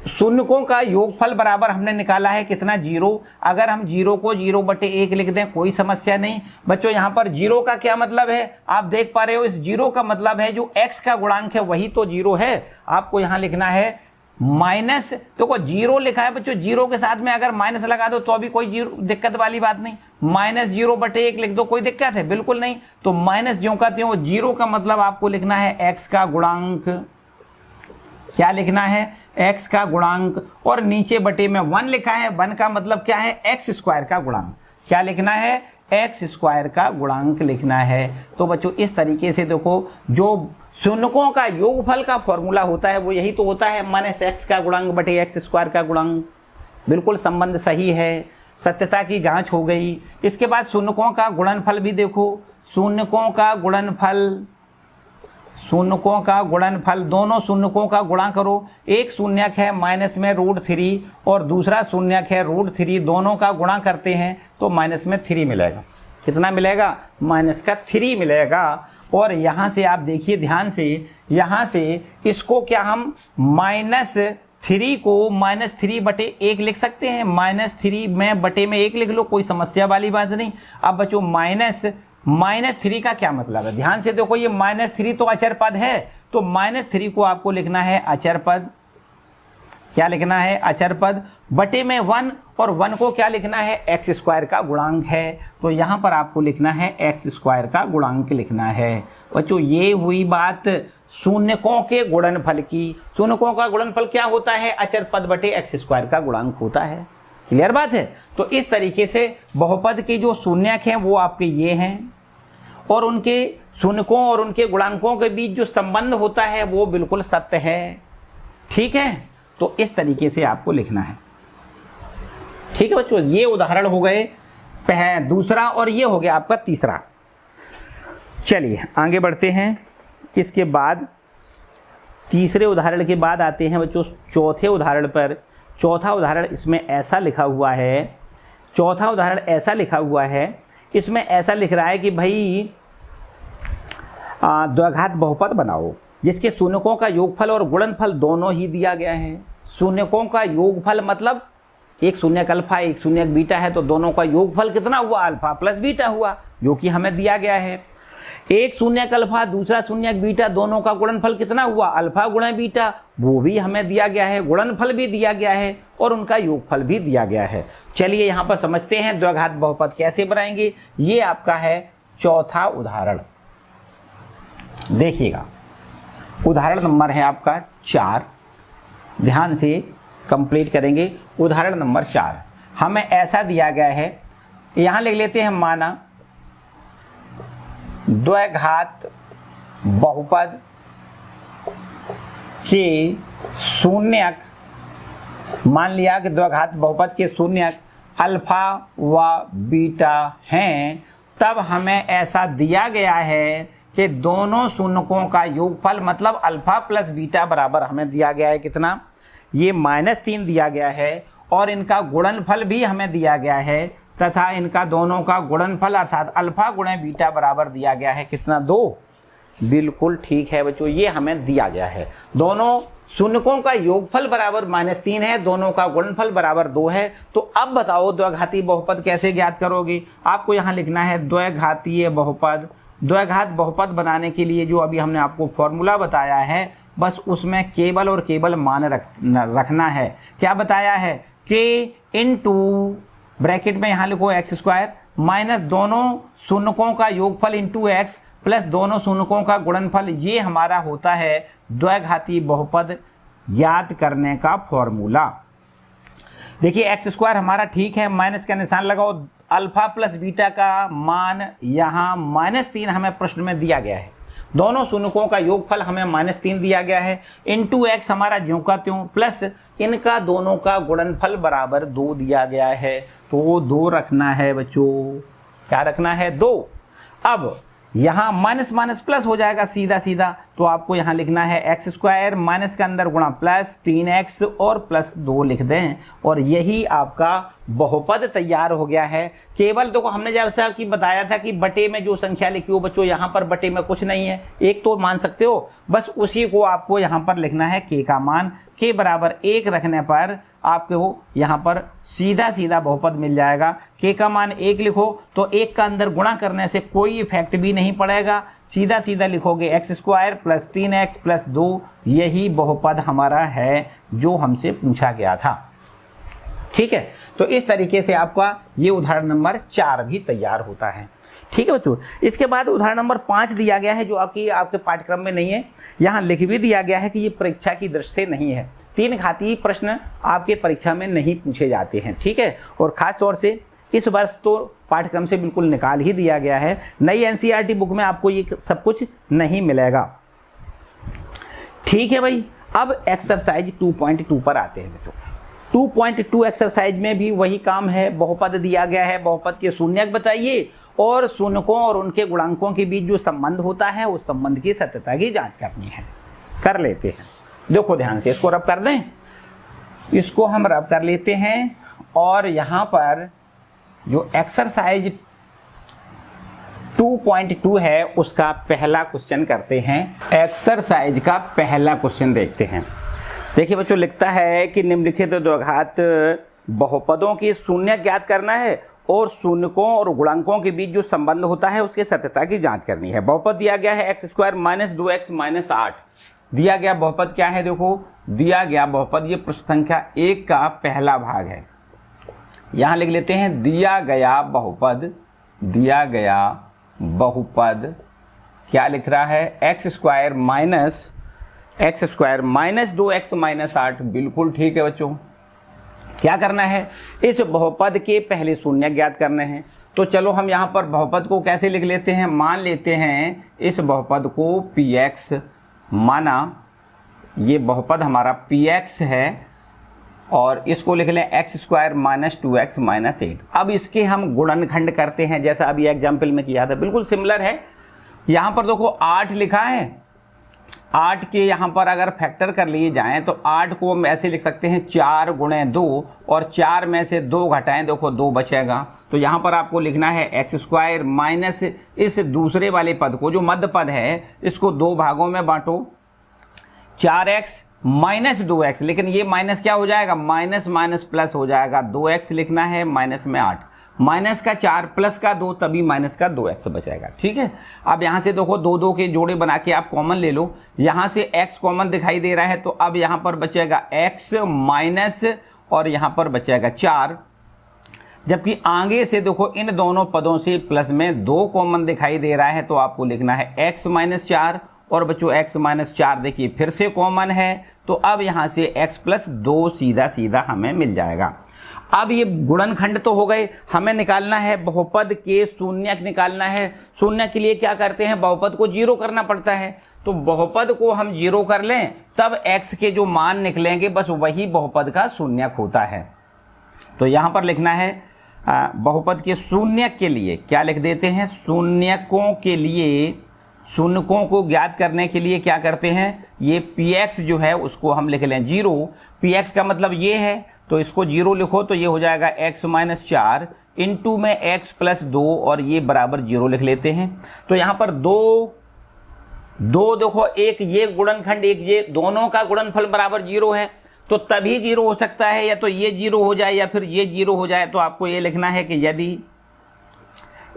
शून्यकों का योगफल बराबर हमने निकाला है कितना, 0। अगर हम 0 को 0/1 लिख दें कोई समस्या नहीं। बच्चों यहाँ पर 0 का क्या मतलब है, आप देख पा रहे हो, इस 0 का मतलब है जो x का गुणांक है वही तो 0 है। आपको यहाँ लिखना है माइनस, देखो 0 लिखा है बच्चों, 0 के साथ में अगर माइनस लगा दो तो भी कोई दिक्कत वाली बात नहीं। -0/1 लिख दो, कोई दिक्कत है, बिल्कुल नहीं। तो माइनस ज्यों का त्यों, 0 का मतलब आपको लिखना है x का गुणांक, क्या लिखना है, x का गुणांक, और नीचे बटे में 1 लिखा है। 1 का मतलब क्या है, x² का गुणांक। क्या लिखना है, x² का गुणांक लिखना है। तो बच्चों इस तरीके से देखो जो शून्यकों का योगफल का फॉर्मूला होता है वो यही तो होता है, -x का गुणांक बटे x² का गुणांक। बिल्कुल संबंध सही है, सत्यता की जांच हो गई। इसके बाद शून्यकों का गुणनफल भी देखो, शून्यकों का गुणनफल, शून्यकों का गुणनफल, दोनों शून्यकों का गुणा करो। एक शून्यक है माइनस में √3 और दूसरा शून्यक है √3, दोनों का गुणा करते हैं तो माइनस में 3 मिलेगा। कितना मिलेगा, -3 मिलेगा। और यहाँ से आप देखिए ध्यान से, यहाँ से इसको क्या हम -3 को -3/1 लिख सकते हैं। -3 में बटे में 1 लिख लो, कोई समस्या वाली बात नहीं। अब बच्चों -3 का क्या मतलब है, ध्यान से देखो, ये -3 तो अचर पद है, तो -3 को आपको लिखना है अचर पद। क्या लिखना है, अचर पद, बटे में 1, और 1 को क्या लिखना है, x² का गुणांक है। तो यहाँ पर आपको लिखना है x² का गुणांक लिखना है। बच्चों ये हुई बात शून्यकों के गुणनफल की। शून्यकों का गुणनफल क्या होता है, अचर पद बटे x² का गुणांक होता है। क्लियर बात है। तो इस तरीके से बहुपद के जो शून्यक हैं वो आपके ये हैं, और उनके शून्यकों और उनके गुणांकों के बीच जो संबंध होता है वो बिल्कुल सत्य है। ठीक है, तो इस तरीके से आपको लिखना है। ठीक है बच्चों, ये उदाहरण हो गए दूसरा, और ये हो गया आपका तीसरा। चलिए आगे बढ़ते हैं। इसके बाद तीसरे उदाहरण के बाद आते हैं बच्चों चौथे उदाहरण पर। चौथा उदाहरण इसमें ऐसा लिखा हुआ है, चौथा उदाहरण ऐसा लिखा हुआ है, इसमें ऐसा लिख रहा है कि भाई द्विघात बहुपद बनाओ जिसके शून्यकों का योगफल और गुणनफल दोनों ही दिया गया है। शून्यकों का योगफल मतलब एक शून्यक अल्फा एक शून्यक बीटा है, तो दोनों का योगफल कितना हुआ, अल्फा प्लस बीटा हुआ, जो कि हमें दिया गया है। एक शून्यक अल्फा दूसरा शून्यक बीटा, दोनों का गुणनफल कितना हुआ, अल्फा गुणा बीटा, वो भी हमें दिया गया है, गुणनफल भी दिया गया है और उनका योगफल भी दिया गया है। चलिए यहाँ पर समझते हैं द्विघात बहुपद कैसे बनाएंगे। ये आपका है चौथा उदाहरण। देखिएगा उदाहरण नंबर है आपका 4, ध्यान से कंप्लीट करेंगे। उदाहरण नंबर 4 हमें ऐसा दिया गया है, यहाँ लिख लेते हैं, माना द्विघात बहुपद के शून्यक, मान लिया कि द्विघात बहुपद के शून्यक अल्फा व बीटा हैं, तब हमें ऐसा दिया गया है कि दोनों शून्यकों का योगफल मतलब अल्फा प्लस बीटा बराबर हमें दिया गया है कितना, ये -3 दिया गया है, और इनका गुणनफल भी हमें दिया गया है, तथा इनका दोनों का गुणनफल अर्थात अल्फा गुणे बीटा बराबर दिया गया है कितना, 2। बिल्कुल ठीक है बच्चों, ये हमें दिया गया है। दोनों शून्यकों का योगफल बराबर -3 है, दोनों का गुणनफल बराबर 2 है। तो अब बताओ द्विघाती बहुपद कैसे ज्ञात करोगे। आपको यहाँ लिखना है द्विघातीय बहुपद। द्विघात बहुपद बनाने के लिए जो अभी हमने आपको फॉर्मूला बताया है, बस उसमें केवल और केवल मान रखना है। क्या बताया है कि इनटू ब्रैकेट में यहाँ लिखो x² माइनस दोनों शून्यकों का योगफल इंटू x प्लस दोनों शून्यकों का गुणनफल, ये हमारा होता है द्विघाती बहुपद ज्ञात करने का फॉर्मूला। देखिए x² हमारा ठीक है, माइनस का निशान लगाओ, अल्फा प्लस बीटा का मान यहाँ -3 हमें प्रश्न में दिया गया है, दोनों शून्यकों का योगफल हमें -3 दिया गया है, इंटू x हमारा ज्यों का त्यों, प्लस इनका दोनों का गुणनफल बराबर 2 दिया गया है, तो वो 2 रखना है बच्चों। क्या रखना है, 2। अब यहाँ माइनस माइनस प्लस हो जाएगा सीधा सीधा, तो आपको यहाँ लिखना है एक्स स्क्वायर माइनस के अंदर गुणा प्लस 3x और प्लस 2 लिख दें, और यही आपका बहुपद तैयार हो गया है। केवल देखो हमने जैसा कि बताया था कि बटे में जो संख्या लिखी हो बच्चों, यहाँ पर बटे में कुछ नहीं है, एक तो मान सकते हो, बस उसी को आपको यहाँ पर लिखना है। k का मान k बराबर 1 रखने पर आपको यहाँ पर सीधा सीधा बहुपद मिल जाएगा। k का मान 1 लिखो तो 1 का अंदर गुणा करने से कोई इफेक्ट भी नहीं पड़ेगा, सीधा सीधा लिखोगे x square plus 3x plus 2, यही बहुपद हमारा है जो हमसे पूछा गया था। ठीक है, तो इस तरीके से आपका ये उदाहरण नंबर 4 भी तैयार होता है। ठीक है बच्चों, इसके बाद उदाहरण नंबर 5 दिया गया है जो आपके पाठ्यक्रम में नहीं है, यहाँ लिख भी दिया गया है कि ये परीक्षा की दृष्टि से नहीं है। 3 घातीय प्रश्न आपके परीक्षा में नहीं पूछे जाते हैं। ठीक है, और खास तौर से इस वर्ष तो पाठ्यक्रम से बिल्कुल निकाल ही दिया गया है, नई एनसीईआरटी बुक में आपको ये सब कुछ नहीं मिलेगा। ठीक है भाई, अब एक्सरसाइज 2.2 पर आते हैं बच्चों। 2.2 एक्सरसाइज में भी वही काम है, बहुपद दिया गया है, बहुपद के शून्यक बताइए और शून्यकों और उनके गुणांकों के बीच जो संबंध होता है उस संबंध की सत्यता की जांच करनी है। कर लेते हैं, देखो ध्यान से, इसको रब कर दें, इसको हम रब कर लेते हैं, और यहाँ पर जो एक्सरसाइज 2.2 है उसका पहला क्वेश्चन करते हैं। एक्सरसाइज का पहला क्वेश्चन देखते हैं। देखिए बच्चों, लिखता है कि निम्नलिखित द्विघात बहुपदों की शून्य ज्ञात करना है और शून्यकों और गुणांकों के बीच जो संबंध होता है उसके सत्यता की जांच करनी है। बहुपद दिया गया है x square minus 2x minus 8। दिया गया बहुपद क्या है, देखो दिया गया बहुपद ये पृष्ठ संख्या 1 का पहला भाग है। यहां लिख लेते हैं दिया गया बहुपद, दिया गया बहुपद क्या लिख रहा है, x square minus 2x minus 8। बिल्कुल ठीक है बच्चों, क्या करना है, इस बहुपद के पहले शून्य ज्ञात करने हैं। तो चलो हम यहाँ पर बहुपद को कैसे लिख लेते हैं, मान लेते हैं इस बहुपद को px, माना ये बहुपद हमारा px है, और इसको लिख लें x square minus 2x minus 8। अब इसके हम गुणनखंड करते हैं जैसा अभी एग्जाम्पल में किया था, बिल्कुल सिमिलर है। यहाँ पर देखो 8 लिखा है, 8 के यहाँ पर अगर फैक्टर कर लिए जाएं तो 8 को हम ऐसे लिख सकते हैं 4 गुणे 2, और 4 में से 2 घटाएं, देखो 2 बचेगा। तो यहाँ पर आपको लिखना है एक्स स्क्वायर माइनस इस दूसरे वाले पद को जो मध्य पद है इसको 2 भागों में बांटो, 4x माइनस 2x, लेकिन ये माइनस क्या हो जाएगा, माइनस माइनस प्लस हो जाएगा, 2x लिखना है, माइनस में 8, माइनस का 4 प्लस का 2 तभी माइनस का 2x बचेगा। ठीक है, अब यहाँ से देखो 2 के जोड़े बना के आप कॉमन ले लो, यहाँ से x कॉमन दिखाई दे रहा है तो अब यहाँ पर बचेगा x माइनस और यहाँ पर बचेगा 4, जबकि आगे से देखो इन दोनों पदों से प्लस में 2 कॉमन दिखाई दे रहा है तो आपको लिखना है x माइनस 4, और बच्चों x माइनस 4 देखिए फिर से कॉमन है, तो अब यहाँ से x प्लस 2 सीधा सीधा हमें मिल जाएगा। अब ये गुणनखंड तो हो गए, हमें निकालना है बहुपद के शून्यक निकालना है। शून्य के लिए क्या करते हैं, बहुपद को 0 करना पड़ता है, तो बहुपद को हम 0 कर लें तब x के जो मान निकलेंगे बस वही बहुपद का शून्यक होता है। तो यहाँ पर लिखना है बहुपद के शून्यक के लिए क्या लिख देते हैं, शून्यकों के लिए, शून्यकों को ज्ञात करने के लिए क्या करते हैं, ये px जो है उसको हम लिख लें 0। px का मतलब ये है तो इसको 0 लिखो तो ये हो जाएगा x माइनस 4 इंटू में x प्लस 2 और ये बराबर 0 लिख लेते हैं। तो यहाँ पर दो देखो, एक ये गुणनखंड एक ये, दोनों का गुणनफल बराबर 0 है तो तभी 0 हो सकता है, या तो ये 0 हो जाए या फिर ये 0 हो जाए। तो आपको ये लिखना है कि यदि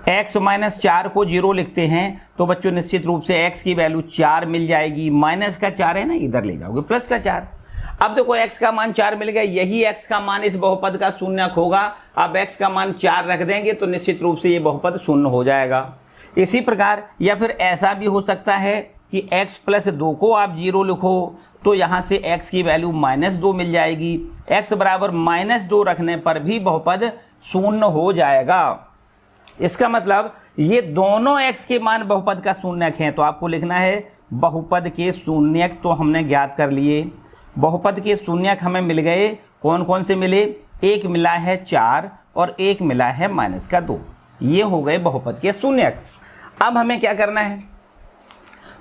x माइनस 4 को 0 लिखते हैं तो बच्चों निश्चित रूप से x की वैल्यू 4 मिल जाएगी, माइनस का 4 है ना, इधर ले जाओगे प्लस का 4। अब देखो x का मान 4 मिल गया, यही x का मान इस बहुपद का शून्यक होगा। अब x का मान 4 रख देंगे तो निश्चित रूप से ये बहुपद शून्य हो जाएगा। इसी प्रकार या फिर ऐसा भी हो सकता है कि x प्लस 2 को आप 0 लिखो तो यहाँ से x की वैल्यू माइनस 2 मिल जाएगी। x बराबर माइनस 2 रखने पर भी बहुपद शून्य हो जाएगा। इसका मतलब ये दोनों x के मान बहुपद का शून्यक हैं, तो आपको लिखना है बहुपद के शून्यक तो हमने ज्ञात कर लिए। बहुपद के शून्यक हमें मिल गए, कौन कौन से मिले, एक मिला है 4 और एक मिला है माइनस का 2, ये हो गए बहुपद के शून्यक। अब हमें क्या करना है,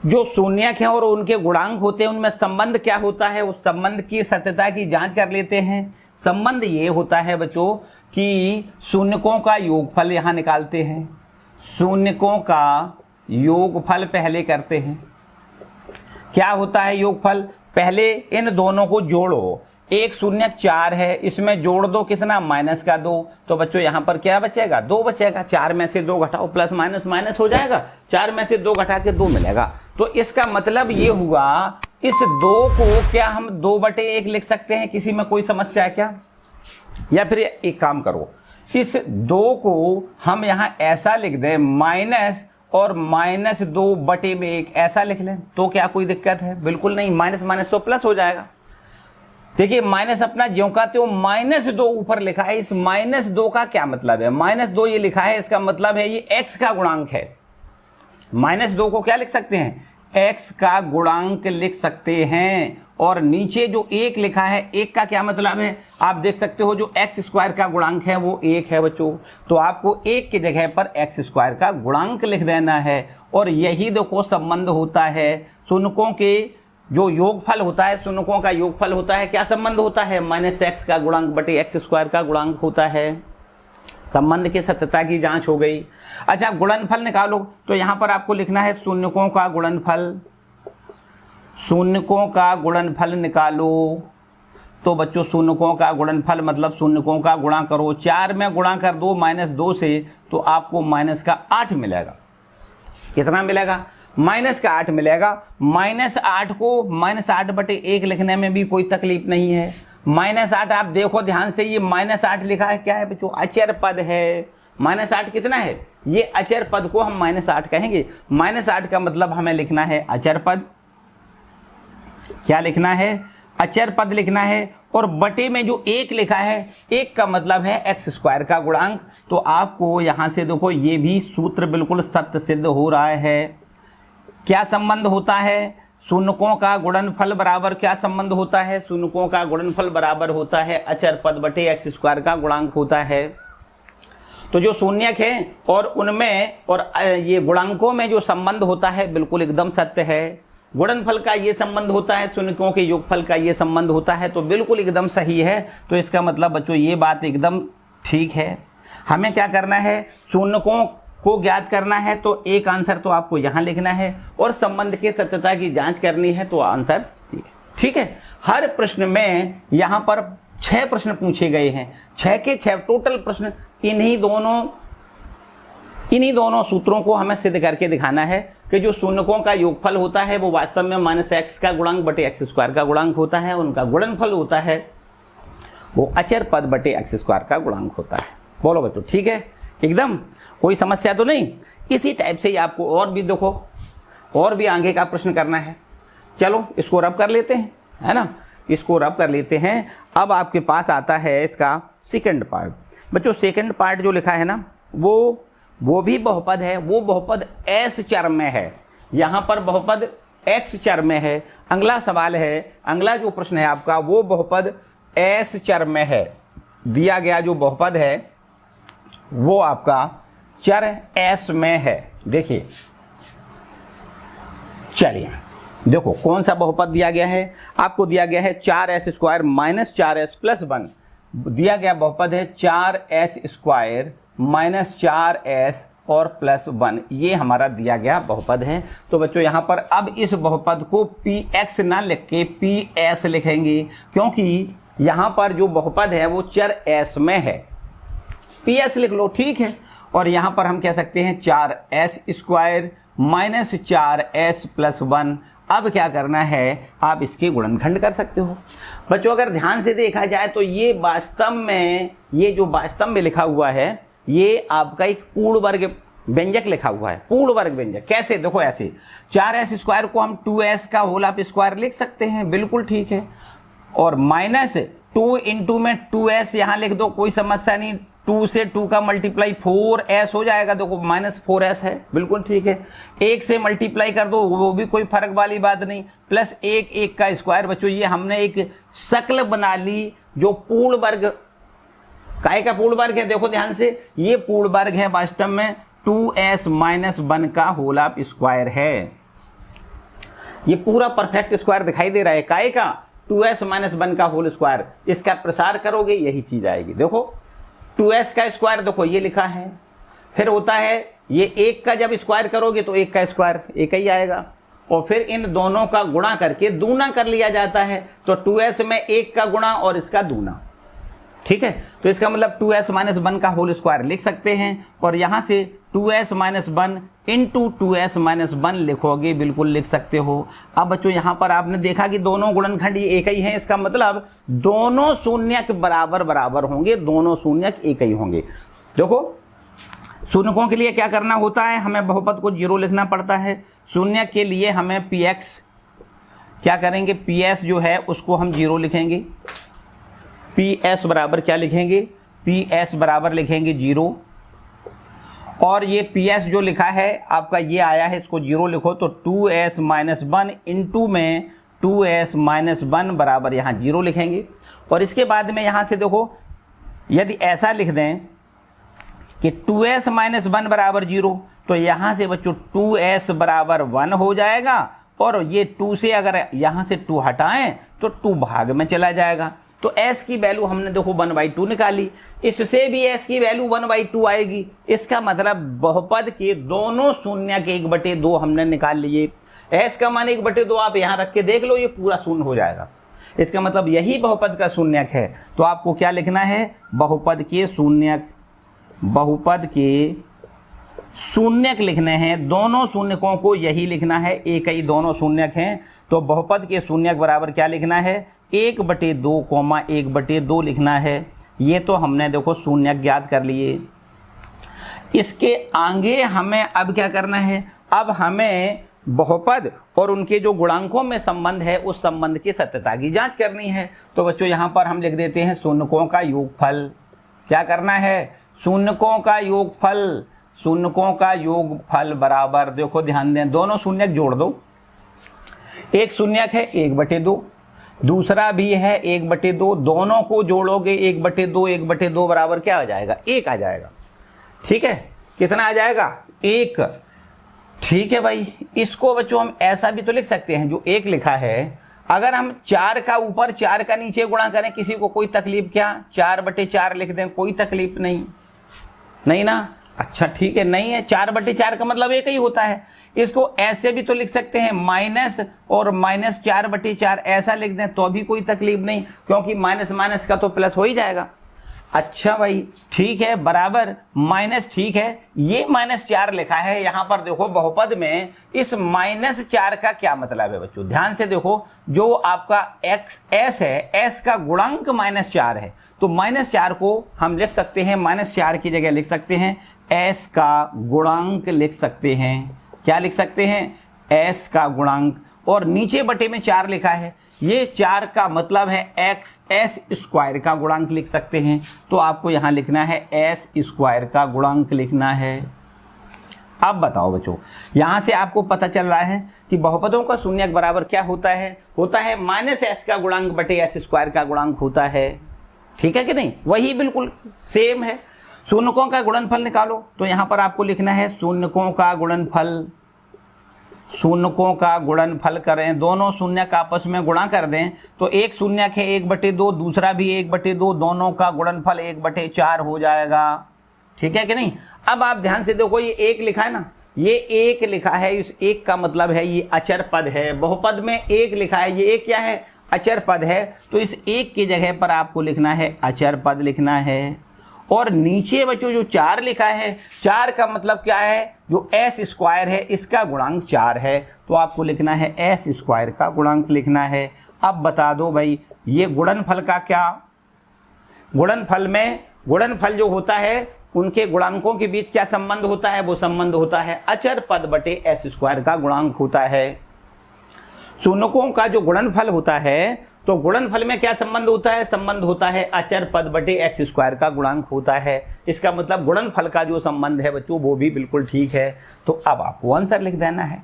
जो शून्यक हैं और उनके गुणांक होते हैं उनमें संबंध क्या होता है, उस संबंध की सत्यता की जांच कर लेते हैं। संबंध ये होता है बच्चों कि शून्यकों का योगफल यहाँ निकालते हैं, शून्यकों का योगफल पहले करते हैं। क्या होता है योगफल, पहले इन दोनों को जोड़ो, एक शून्यक 4 है, इसमें जोड़ दो कितना, -2, तो बच्चों यहाँ पर क्या बचेगा, 2 बचेगा। 4 में से 2 घटाओ, प्लस माइनस माइनस हो जाएगा, 4 में से 2 घटा के 2 मिलेगा। तो इसका मतलब ये हुआ, इस 2 को क्या हम 2/1 लिख सकते हैं, किसी में कोई समस्या है क्या? या फिर एक काम करो, इस 2 को हम यहाँ ऐसा लिख दें, माइनस और -2/1 ऐसा लिख लें, तो क्या कोई दिक्कत है? बिल्कुल नहीं, माइनस माइनस तो प्लस हो जाएगा। देखिए माइनस अपना ज्यों का त्यों -2 ऊपर लिखा है, इस -2 का क्या मतलब है, -2 ये लिखा है, इसका मतलब है ये x का गुणांक है। -2 को क्या लिख सकते हैं, x का गुणांक लिख सकते हैं। और नीचे जो 1 लिखा है, 1 का क्या मतलब है, आप देख सकते हो जो x² का गुणांक है वो 1 है बच्चों, तो आपको 1 की जगह पर x² का गुणांक लिख देना है। और यही देखो संबंध होता है शून्यकों के, जो योगफल होता है, शून्यकों का योगफल होता है, क्या संबंध होता है, -x का गुणांक बटे x² का गुणांक होता है। संबंध की सत्यता की जांच हो गई। अच्छा गुणनफल निकालो, तो यहां पर आपको लिखना है शून्यकों का गुणनफल, शून्यकों का गुणनफल निकालो। तो बच्चों शून्यकों का गुणनफल मतलब शून्यकों का गुणा करो, 4 में गुणा कर दो -2 से, तो आपको -8 मिलेगा। कितना मिलेगा, -8 मिलेगा। -8 को -8/1 लिखने में भी कोई तकलीफ नहीं है। -8 आप देखो ध्यान से, ये -8 लिखा है, क्या है बच्चों, अचर पद है। -8 कितना है, ये अचर पद को हम -8 कहेंगे। -8 का मतलब हमें लिखना है अचर पद, क्या लिखना है, अचर पद लिखना है। और बटे में जो 1 लिखा है, 1 का मतलब है x² का गुणांक। तो आपको यहां से देखो ये भी सूत्र बिल्कुल सत्य सिद्ध हो रहा है। क्या संबंध होता है, शून्यकों का गुणनफल बराबर क्या संबंध होता है, शून्यकों का गुणनफल बराबर होता है अचर पद बटे x² का गुणांक होता है। तो जो शून्यक है और उनमें और ये गुणांकों में जो संबंध होता है बिल्कुल एकदम सत्य है। गुणनफल का ये संबंध होता है, शून्यकों के योगफल का ये संबंध होता है, तो बिल्कुल एकदम सही है। तो इसका मतलब बच्चों ये बात एकदम ठीक है। हमें क्या करना है, शून्यकों को ज्ञात करना है, तो एक आंसर तो आपको यहाँ लिखना है और संबंध की सत्यता की जांच करनी है, तो आंसर ठीक है। हर प्रश्न में यहाँ पर 6 प्रश्न पूछे गए हैं, 6 के 6 टोटल प्रश्न इन्हीं दोनों सूत्रों को हमें सिद्ध करके दिखाना है कि जो शून्यकों का योगफल होता है वो वास्तव में -x का गुणांक बटे x² का गुणांक होता है, उनका गुणनफल होता है वो अचर पद बटे x² का गुणांक होता है। बोलो बच्चों ठीक है, एकदम कोई समस्या तो नहीं। इसी टाइप से ही आपको और भी देखो, और भी आगे का प्रश्न करना है। चलो इसको रब कर लेते हैं, है ना, इसको रब कर लेते हैं। अब आपके पास आता है इसका सेकंड पार्ट। बच्चों सेकंड पार्ट जो लिखा है ना, वो भी बहुपद है, वो बहुपद s चर में है, यहाँ पर बहुपद x चर में है। अगला सवाल है, अगला जो प्रश्न है आपका वो बहुपद s चर में है। दिया गया जो बहुपद है वो आपका चर s में है। देखिए चलिए देखो कौन सा बहुपद दिया गया है, आपको दिया गया है 4s² - 4s + 1। दिया गया बहुपद है 4s² - 4s और +1, ये हमारा दिया गया बहुपद है। तो बच्चों यहाँ पर अब इस बहुपद को px ना लिख के ps लिखेंगे, क्योंकि यहाँ पर जो बहुपद है वो चर s में है। ps लिख लो ठीक है। और यहाँ पर हम कह सकते हैं 4s² - 4s + 1। अब क्या करना है, आप इसके गुणनखंड कर सकते हो। बच्चों अगर ध्यान से देखा जाए तो ये वास्तव में, ये जो वास्तव में लिखा हुआ है ये आपका एक पूर्ण वर्ग व्यंजक लिखा हुआ है। पूर्ण वर्ग व्यंजक कैसे, देखो ऐसे 4s² को हम 2s का होल ऑफ स्क्वायर लिख सकते हैं, बिल्कुल ठीक है। और -2 इंटू में 2s यहाँ लिख दो, कोई समस्या नहीं। 2 से 2 का मल्टीप्लाई 4s हो जाएगा, देखो -4s है, बिल्कुल ठीक है। 1 से मल्टीप्लाई कर दो, वो भी कोई फर्क वाली बात नहीं। +1 1 का स्क्वायर। बच्चों ये हमने एक शक्ल बना ली जो पूर्ण वर्ग, काय का पूर्ण वर्ग है, देखो ध्यान से, ये पूर्ण वर्ग है वास्तव में 2s माइनस 1 का होल ऑफ स्क्वायर है। ये पूरा परफेक्ट स्क्वायर दिखाई दे रहा है, काय का 2s माइनस 1 का होल स्क्वायर। इसका प्रसार करोगे यही चीज आएगी। देखो 2s का स्क्वायर, देखो ये लिखा है, फिर होता है ये 1 का जब स्क्वायर करोगे तो 1 का स्क्वायर 1 ही आएगा, और फिर इन दोनों का गुणा करके दूना कर लिया जाता है। तो 2s में 1 का गुणा और इसका दूना, ठीक है। तो इसका मतलब 2s माइनस 1 का होल स्क्वायर लिख सकते हैं, और यहां से 2s minus 1 into 2s minus 1 लिखोगे, बिल्कुल लिख सकते हो। अब बच्चों यहां पर आपने देखा कि दोनों गुणनखंड ये एक ही हैं, इसका मतलब दोनों शून्यक बराबर बराबर होंगे, दोनों शून्यक एक ही होंगे। देखो शून्यकों के लिए क्या करना होता है, हमें बहुपद को 0 लिखना पड़ता है। शून्य के लिए हमें px क्या करेंगे, ps जो है उसको हम 0 लिखेंगे। ps बराबर क्या लिखेंगे, ps बराबर लिखेंगे 0, और ये ps जो लिखा है आपका ये आया है, इसको 0 लिखो। तो 2s माइनस 1 इंटू में 2s माइनस 1 बराबर यहाँ 0 लिखेंगे। और इसके बाद में यहाँ से देखो यदि ऐसा लिख दें कि 2s माइनस 1 बराबर 0, तो यहाँ से बच्चों 2s बराबर 1 हो जाएगा, और ये 2 से अगर यहाँ से 2 हटाएं तो 2 भाग में चला जाएगा। तो s की वैल्यू हमने देखो 1/2 निकाली, इससे भी s की वैल्यू 1/2 आएगी। इसका मतलब बहुपद के दोनों शून्यक 1/2 हमने निकाल लिए। s का मान 1/2 आप यहाँ रख के देख लो, ये पूरा शून्य हो जाएगा। इसका मतलब यही बहुपद का शून्यक है। तो आपको क्या लिखना है, बहुपद के शून्यक, बहुपद के शून्यक लिखने हैं, दोनों शून्यकों को यही लिखना है, एक ही दोनों शून्यक हैं। तो बहुपद के शून्यक बराबर क्या लिखना है, 1/2 1/2 लिखना है। ये तो हमने देखो शून्यक ज्ञात कर लिए। इसके आगे हमें अब क्या करना है, अब हमें बहुपद और उनके जो गुणांकों में संबंध है उस संबंध की सत्यता की जांच करनी है। तो बच्चों यहाँ पर हम लिख देते हैं शून्यकों का योगफल। क्या करना है, शून्यकों का योगफल, शून्यकों का योगफल बराबर, देखो ध्यान दें, दोनों शून्यक जोड़ दो। एक शून्यक है 1/2, दूसरा भी है 1/2, दोनों को जोड़ोगे 1/2 1/2 बराबर क्या आ जाएगा, 1 आ जाएगा। ठीक है, कितना आ जाएगा, 1। ठीक है भाई, इसको बच्चों हम ऐसा भी तो लिख सकते हैं, जो 1 लिखा है, अगर हम 4 का ऊपर 4 का नीचे गुणा करें, किसी को कोई तकलीफ क्या, 4/4 लिख दें, कोई तकलीफ नहीं, नहीं ना। अच्छा ठीक है, नहीं है, 4/4 का मतलब 1 ही होता है। इसको ऐसे भी तो लिख सकते हैं, माइनस और माइनस 4/4 ऐसा लिख दें तो भी कोई तकलीफ नहीं, क्योंकि माइनस माइनस का तो प्लस हो ही जाएगा। अच्छा भाई ठीक है, बराबर माइनस, ठीक है, ये -4 लिखा है यहाँ पर। देखो बहुपद में इस -4 का क्या मतलब है बच्चों, ध्यान से देखो। जो आपका s है, s का गुणांक -4 है, तो -4 को हम लिख सकते हैं, -4 की जगह लिख सकते हैं s का गुणांक लिख सकते हैं। क्या लिख सकते हैं, s का गुणांक, और नीचे बटे में 4 लिखा है, ये 4 का मतलब है s स्क्वायर का गुणांक लिख सकते हैं। तो आपको यहाँ लिखना है s स्क्वायर का गुणांक लिखना है। अब बताओ बच्चों, यहाँ से आपको पता चल रहा है कि बहुपदों का शून्यक बराबर क्या होता है, -s का गुणांक बटे s स्क्वायर का गुणांक होता है। ठीक है कि नहीं, वही बिल्कुल सेम है। शून्यकों का गुणनफल निकालो, तो यहाँ पर आपको लिखना है शून्यकों का गुणनफल, शून्यकों का गुणनफल करें, दोनों शून्यक आपस में गुणा कर दें, तो एक शून्यक है 1/2, दूसरा भी 1/2, दोनों का गुणनफल 1/4 हो जाएगा। ठीक है कि नहीं। अब आप ध्यान से देखो, ये 1 लिखा है ना, ये 1 लिखा है, इस 1 का मतलब है ये अचर पद है। बहुपद में 1 लिखा है, ये 1 क्या है, अचर पद है। तो इस 1 की जगह पर आपको लिखना है अचर पद लिखना है। और नीचे बच्चों जो 4 लिखा है, 4 का मतलब क्या है, जो s स्क्वायर है इसका गुणांक 4 है, तो आपको लिखना है s स्क्वायर का गुणांक लिखना है। अब बता दो भाई, ये गुणनफल का क्या, गुणनफल में, गुणनफल जो होता है उनके गुणांकों के बीच क्या संबंध होता है, वो संबंध होता है अचर पद बटे s स्क्वायर का गुणांक होता है। शून्यकों का जो गुणनफल होता है, तो गुणनफल में क्या संबंध होता है, संबंध होता है अचर पद बटे x स्क्वायर का गुणांक होता है। इसका मतलब गुणनफल का जो संबंध है बच्चों वो भी बिल्कुल ठीक है। तो अब आपको आंसर लिख देना है।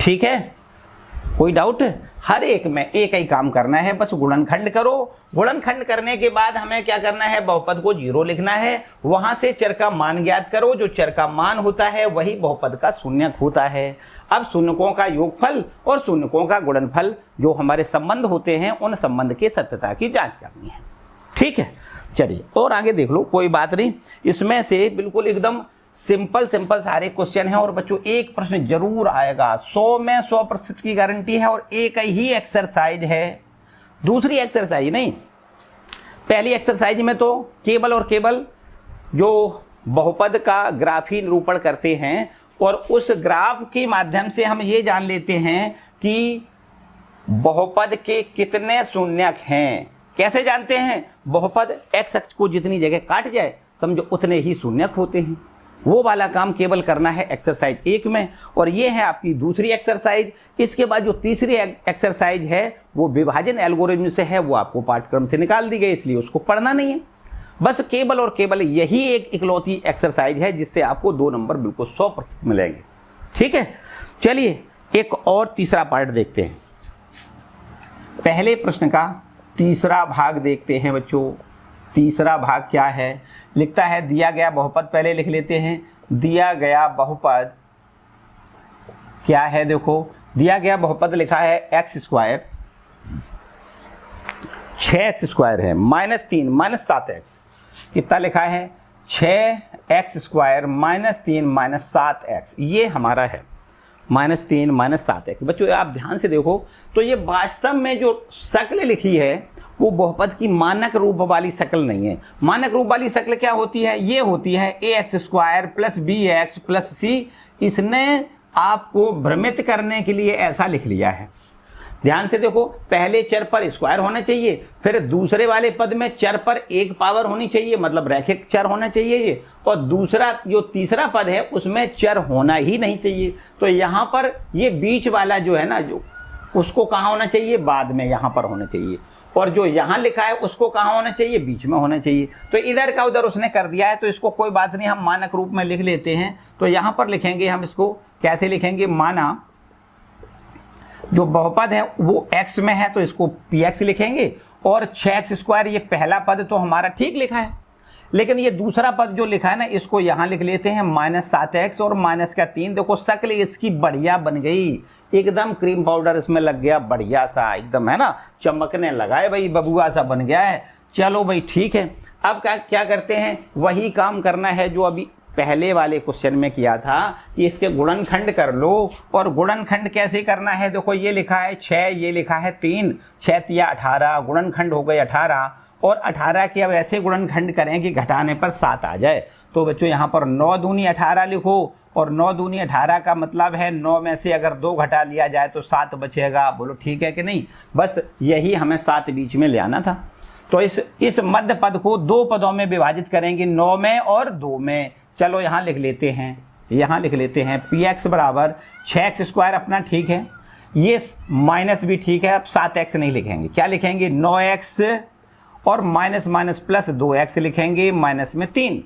ठीक है, कोई डाउट? हर एक में एक ही काम करना है, बस गुणनखंड करो। गुणनखंड करने के बाद हमें क्या करना है, बहुपद को 0 लिखना है, वहां से चर का मान ज्ञात करो, जो चर का मान होता है वही बहुपद का शून्यक होता है। अब शून्यकों का योगफल और शून्यकों का गुणनफल जो हमारे संबंध होते हैं, उन संबंध की सत्यता की जांच करनी है। ठीक है, चलिए और आगे देख लो, कोई बात नहीं। इसमें से बिल्कुल एकदम सिंपल सारे क्वेश्चन हैं, और बच्चों एक प्रश्न जरूर आएगा, 100 में 100% की गारंटी है, और एक ही एक्सरसाइज है, दूसरी एक्सरसाइज नहीं। पहली एक्सरसाइज में तो केवल और केवल जो बहुपद का ग्राफी निरूपण करते हैं, और उस ग्राफ के माध्यम से हम ये जान लेते हैं कि बहुपद के कितने शून्यक हैं। कैसे जानते हैं? बहुपद एक्स अक्ष को जितनी जगह काट जाए समझो उतने ही शून्यक होते हैं। वो वाला काम केवल करना है एक्सरसाइज 1 में, और ये है आपकी दूसरी एक्सरसाइज। इसके बाद जो तीसरी एक्सरसाइज है वो विभाजन एल्गोरिथम से है, वो आपको पाठ्यक्रम से निकाल दी गई, इसलिए उसको पढ़ना नहीं है। बस केवल और केवल यही एक इकलौती एक्सरसाइज है जिससे आपको 2 नंबर बिल्कुल 100% मिलेंगे। ठीक है, चलिए एक और तीसरा पार्ट देखते हैं। पहले प्रश्न का तीसरा भाग देखते हैं बच्चों। तीसरा भाग क्या है? लिखता है दिया गया बहुपद, पहले लिख लेते हैं। दिया गया बहुपद क्या है? देखो दिया गया बहुपद लिखा है एक्स स्क्वायर, 6x स्क्वायर है, -3 -7x। कितना लिखा है? 6x स्क्वायर -3 7x, ये हमारा है -3 7x। बच्चों आप ध्यान से देखो तो ये वास्तव में जो शक्ल लिखी है वो बहुपद की मानक रूप वाली शक्ल नहीं है। मानक रूप वाली शक्ल क्या होती है? ये होती है ax square plus bx plus c। इसने आपको भ्रमित करने के लिए ऐसा लिख लिया है। ध्यान से देखो, पहले चर पर स्क्वायर होना चाहिए, फिर दूसरे वाले पद में चर पर 1 पावर होनी चाहिए, मतलब रैखिक चर होना चाहिए ये, और दूसरा जो तीसरा पद है उसमें चर होना ही नहीं चाहिए। तो यहाँ पर ये बीच वाला जो है ना, जो उसको कहाँ होना चाहिए? बाद में यहाँ पर होना चाहिए, और जो यहाँ लिखा है उसको कहाँ होना चाहिए? बीच में होना चाहिए। तो इधर का उधर उसने कर दिया है, तो इसको कोई बात नहीं, हम मानक रूप में लिख लेते हैं। तो यहाँ पर लिखेंगे हम इसको, कैसे लिखेंगे? माना जो बहुपद है वो x में है तो इसको px लिखेंगे, और 6x स्क्वायर ये पहला पद तो हमारा ठीक लिखा है, लेकिन ये दूसरा पद जो लिखा है ना इसको यहाँ लिख लेते हैं -7x और -3। देखो शक्ल इसकी बढ़िया बन गई, एकदम क्रीम पाउडर इसमें लग गया बढ़िया सा, एकदम है ना, चमकने लगा है भाई, बबुआ सा बन गया है। चलो भाई ठीक है, अब क्या करते हैं? वही काम करना है जो अभी पहले वाले क्वेश्चन में किया था कि इसके गुणनखंड कर लो। और गुणनखंड कैसे करना है? देखो ये लिखा है 6, ये लिखा है 3, 6 तिया 18, गुणनखंड हो गए 18, और 18 के अब ऐसे गुणनखंड करें कि घटाने पर 7 आ जाए। तो बच्चों यहाँ पर 9 दूनी 18 लिखो, और 9 दूनी 18 का मतलब है 9 में से अगर 2 घटा लिया जाए तो 7 बचेगा। बोलो ठीक है कि नहीं? बस यही हमें 7 बीच में ले आना था। तो इस मध्य पद को 2 पदों में विभाजित करेंगे, 9 में और 2 में। चलो यहाँ लिख लेते हैं, यहाँ लिख लेते हैं px बराबर 6x स्क्वायर अपना ठीक है, ये माइनस भी ठीक है। अब 7x नहीं लिखेंगे, क्या लिखेंगे? 9x, और माइनस माइनस प्लस 2x लिखेंगे, माइनस में 3,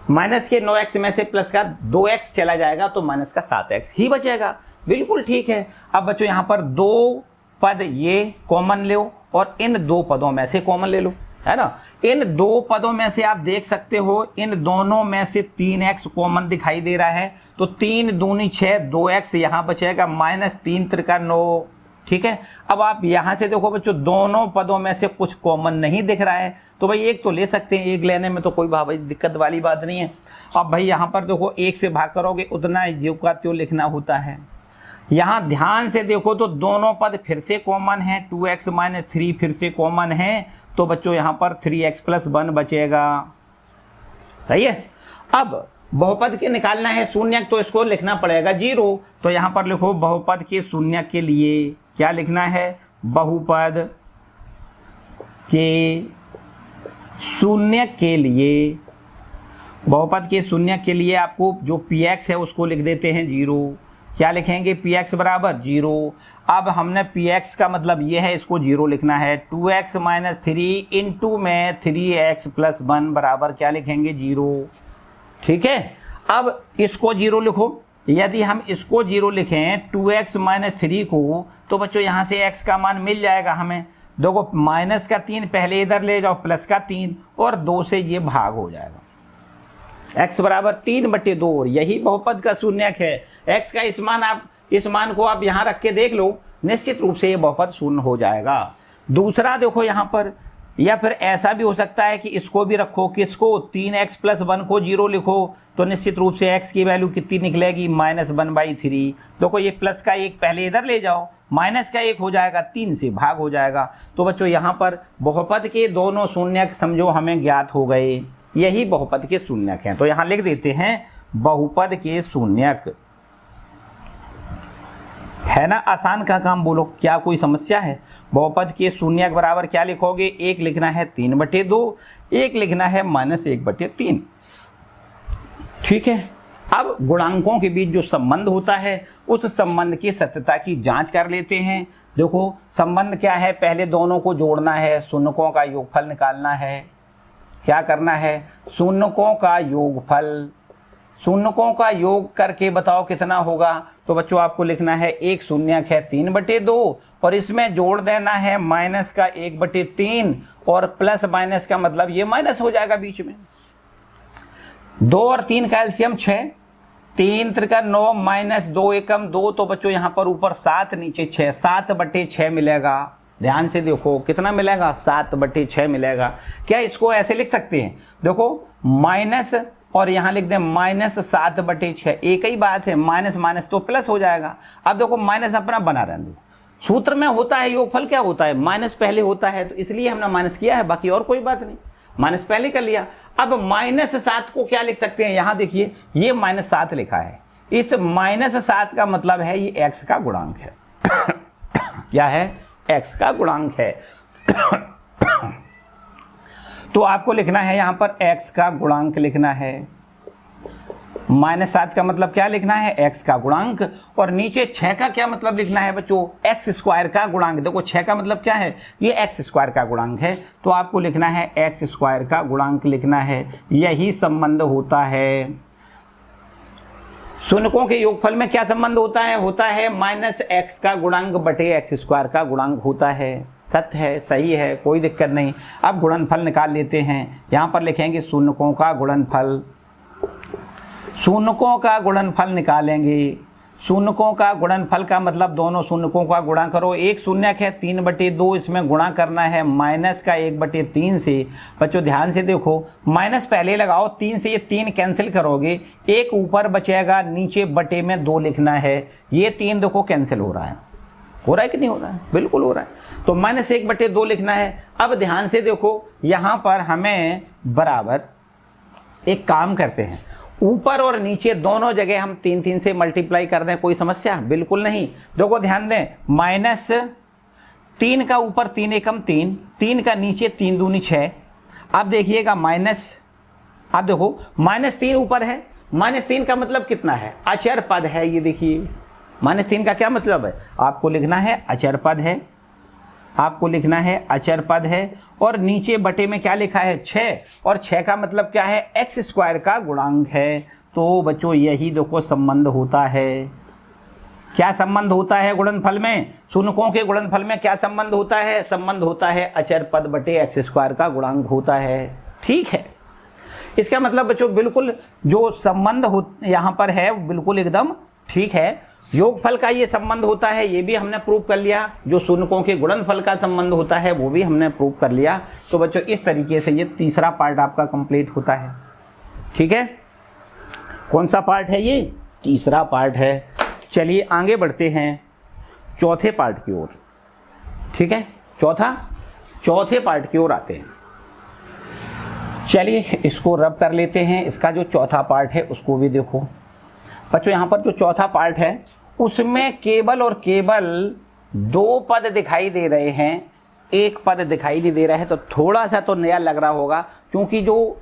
माइनस के 9x में से प्लस का 2x चला जाएगा तो माइनस का 7x ही बचेगा। बिल्कुल ठीक है। अब बच्चों यहाँ पर 2 पद ये कॉमन लो, और इन 2 पदों में से कॉमन ले लो, है ना। इन 2 पदों में से आप देख सकते हो इन दोनों में से 3x कॉमन दिखाई दे रहा है, तो 3 दूनी 6, 2x यहाँ बचेगा, -3 त्रिका 9। ठीक है, अब आप यहाँ से देखो बच्चों, दोनों पदों में से कुछ कॉमन नहीं दिख रहा है, तो भाई एक तो ले सकते हैं, एक लेने में तो कोई भाई दिक्कत वाली बात नहीं है। अब भाई यहाँ पर देखो 1 से भाग करोगे उतना ज्यों का त्यों लिखना होता है। यहाँ ध्यान से देखो तो दोनों पद फिर से कॉमन है, 2x - 3 फिर से कॉमन है, तो बच्चों यहाँ पर 3x + 1 बचेगा। सही है। अब बहुपद के निकालना है शून्यक, तो इसको लिखना पड़ेगा 0। तो यहाँ पर लिखो बहुपद के शून्यक के लिए क्या लिखना है? बहुपद के शून्यक के लिए, बहुपद के शून्यक के लिए आपको जो px है उसको लिख देते हैं 0। क्या लिखेंगे? px बराबर 0। अब हमने px का मतलब ये है, इसको 0 लिखना है। 2x - 3 इंटू में 3x + 1 बराबर क्या लिखेंगे? 0। ठीक है, अब इसको 0 लिखो, यदि हम इसको 0 लिखें 2x माइनस 3 को, तो बच्चों यहाँ से x का मान मिल जाएगा हमें। देखो माइनस का 3 पहले इधर ले जाओ, प्लस का 3 और 2 से ये भाग हो जाएगा। x बराबर 3/2, यही बहुपद का शून्यक है। x का इस मान को आप यहाँ रख के देख लो, निश्चित रूप से ये बहुपद शून्य हो जाएगा। दूसरा देखो यहाँ पर, या फिर ऐसा भी हो सकता है कि इसको भी रखो, किसको, 3x + 1 को 0 लिखो, तो निश्चित रूप से x की वैल्यू कितनी निकलेगी, -1/3। देखो ये प्लस का 1 पहले इधर ले जाओ, माइनस का 1 हो जाएगा, 3 से भाग हो जाएगा। तो बच्चों यहाँ पर बहुपद के दोनों शून्यक समझो हमें ज्ञात हो गए, यही बहुपद के शून्यक हैं। तो यहाँ लिख देते हैं बहुपद के शून्यक। है ना आसान का काम, बोलो क्या कोई समस्या है। बहुपद के शून्यक बराबर क्या लिखोगे, एक लिखना है 3/2, एक लिखना है -1/3। ठीक है। अब गुणांकों के बीच जो संबंध होता है उस संबंध की सत्यता की जांच कर लेते हैं। देखो संबंध क्या है, पहले दोनों को जोड़ना है, शून्यकों का योगफल निकालना है। क्या करना है, शून्यकों का योगफल, शून्यकों का योग करके बताओ कितना होगा। तो बच्चों आपको लिखना है एक शून्यक है 3/2 और इसमें जोड़ देना है माइनस का 1/3 और प्लस माइनस का मतलब ये माइनस हो जाएगा बीच में। 2 और 3 का एलसीएम 6, 3 × 9 -2 एकम 2, तो बच्चों यहाँ पर ऊपर 7 नीचे 6, 7/6 मिलेगा। ध्यान से देखो कितना मिलेगा, 7/6 मिलेगा। क्या इसको ऐसे लिख सकते हैं, देखो माइनस और यहाँ लिख दें -7/6, एक ही बात है, माइनस माइनस तो प्लस हो जाएगा। अब देखो माइनस अपना बना रहने दो, सूत्र में होता है योगफल क्या होता है, माइनस पहले होता है, तो इसलिए हमने माइनस किया है, बाकी और कोई बात नहीं, माइनस पहले कर लिया। अब -7 को क्या लिख सकते हैं, यहाँ देखिए ये -7 लिखा है, इस -7 का मतलब है ये x का गुणांक है। क्या है, x का गुणांक है। तो आपको लिखना है यहाँ पर x का गुणांक लिखना है। -7 का मतलब क्या लिखना है, x का गुणांक, और नीचे 6 का क्या मतलब लिखना है बच्चों, x² का गुणांक। देखो 6 का मतलब क्या है, ये x² का गुणांक है, तो आपको लिखना है x² का गुणांक लिखना है। यही संबंध होता है। शून्यकों के योगफल में क्या संबंध होता है -x का गुणांक बटे x² का गुणांक होता है। सत्य है, सही है, कोई दिक्कत नहीं। अब गुणनफल निकाल लेते हैं। यहाँ पर लिखेंगे शून्यकों का गुणनफल, शून्यकों का गुणनफल निकालेंगे। शून्यकों का गुणनफल का मतलब दोनों शून्यकों का गुणा करो। एक शून्यक है 3/2, इसमें गुणा करना है माइनस का 1/3 से। बच्चों ध्यान से देखो, माइनस पहले लगाओ, 3 से ये 3 कैंसिल करोगे, एक ऊपर बचेगा, नीचे बटे में 2 लिखना है। ये 3 देखो कैंसिल हो रहा है कि नहीं हो रहा है, बिल्कुल हो रहा है। तो -1/2 लिखना है। अब ध्यान से देखो, यहाँ पर हमें बराबर एक काम करते हैं, ऊपर और नीचे दोनों जगह हम 3 से मल्टीप्लाई कर दें, कोई समस्या बिल्कुल नहीं। देखो ध्यान दें, -3 का ऊपर 3 एकम 3, 3 का नीचे 3 दूनी 6। अब देखिएगा माइनस, अब देखो -3 ऊपर है, -3 का मतलब कितना है, अचर पद है। ये देखिए -3 का क्या मतलब है, आपको लिखना है अचर पद है, आपको लिखना है अचर पद है। और नीचे बटे में क्या लिखा है 6, और 6 का मतलब क्या है, x² का गुणांक है। तो बच्चों यही देखो संबंध होता है। क्या संबंध होता है गुणनफल में, शून्यकों के गुणनफल में क्या संबंध होता है, संबंध होता है अचर पद बटे x² का गुणांक होता है। ठीक है, इसका मतलब बच्चों बिल्कुल जो संबंध यहाँ पर है बिल्कुल एकदम ठीक है। योगफल का ये संबंध होता है, ये भी हमने प्रूव कर लिया। जो शून्यकों के गुणनफल का संबंध होता है वो भी हमने प्रूव कर लिया। तो बच्चों इस तरीके से ये तीसरा पार्ट आपका कंप्लीट होता है। ठीक है, कौन सा पार्ट है ये, तीसरा पार्ट है। चलिए आगे बढ़ते हैं चौथे पार्ट की ओर। ठीक है, चौथे पार्ट की ओर आते हैं। चलिए इसको रब कर लेते हैं, इसका जो चौथा पार्ट है उसको भी देखो। बच्चों यहाँ पर जो चौथा पार्ट है उसमें केवल और केवल 2 पद दिखाई दे रहे हैं, एक पद दिखाई नहीं दे रहा है। तो थोड़ा सा तो नया लग रहा होगा, क्योंकि जो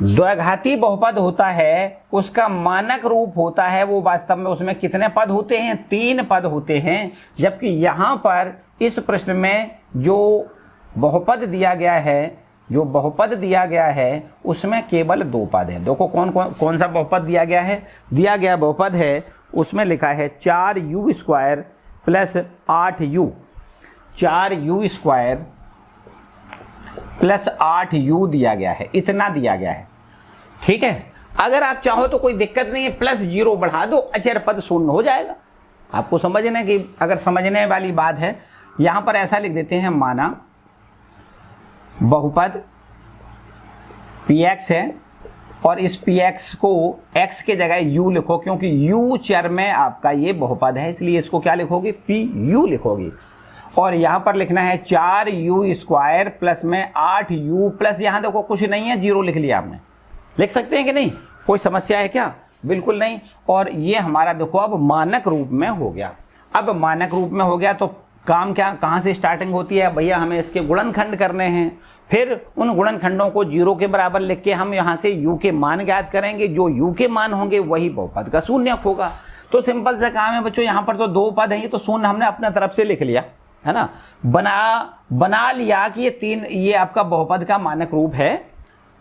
द्विघाती बहुपद होता है उसका मानक रूप होता है वो वास्तव में उसमें कितने पद होते हैं, 3 पद होते हैं। जबकि यहाँ पर इस प्रश्न में जो बहुपद दिया गया है जो बहुपद दिया गया है उसमें केवल 2 पद हैं। देखो कौन सा बहुपद दिया गया है, दिया गया बहुपद है उसमें लिखा है 4u² plus 8u, 4u² plus 8u दिया गया है, इतना दिया गया है। ठीक है, अगर आप चाहो तो कोई दिक्कत नहीं है, प्लस 0 बढ़ा दो, अचर पद शून्य हो जाएगा। आपको समझना कि अगर समझने वाली बात है, यहां पर ऐसा लिख देते हैं, माना बहुपद px है और इस px को x के जगह u लिखो, क्योंकि u चर में आपका ये बहुपद है, इसलिए इसको क्या लिखोगे, pu लिखोगे। और यहाँ पर लिखना है 4u² प्लस में 8u प्लस, यहाँ देखो कुछ नहीं है, 0 लिख लिया आपने, लिख सकते हैं कि नहीं, कोई समस्या है क्या, बिल्कुल नहीं। और ये हमारा देखो अब मानक रूप में हो गया। अब मानक रूप में हो गया तो काम क्या, कहाँ से स्टार्टिंग होती है भैया, हमें इसके गुणनखंड करने हैं। फिर उन गुणनखंडों को 0 के बराबर लिख के हम यहाँ से u के मान ज्ञात करेंगे, जो u के मान होंगे वही बहुपद का शून्यक होगा। तो सिंपल सा काम है बच्चों, यहाँ पर तो 2 पद हैं, तो शून्य हमने अपने तरफ से लिख लिया है ना, बना लिया कि ये आपका बहुपद का मानक रूप है,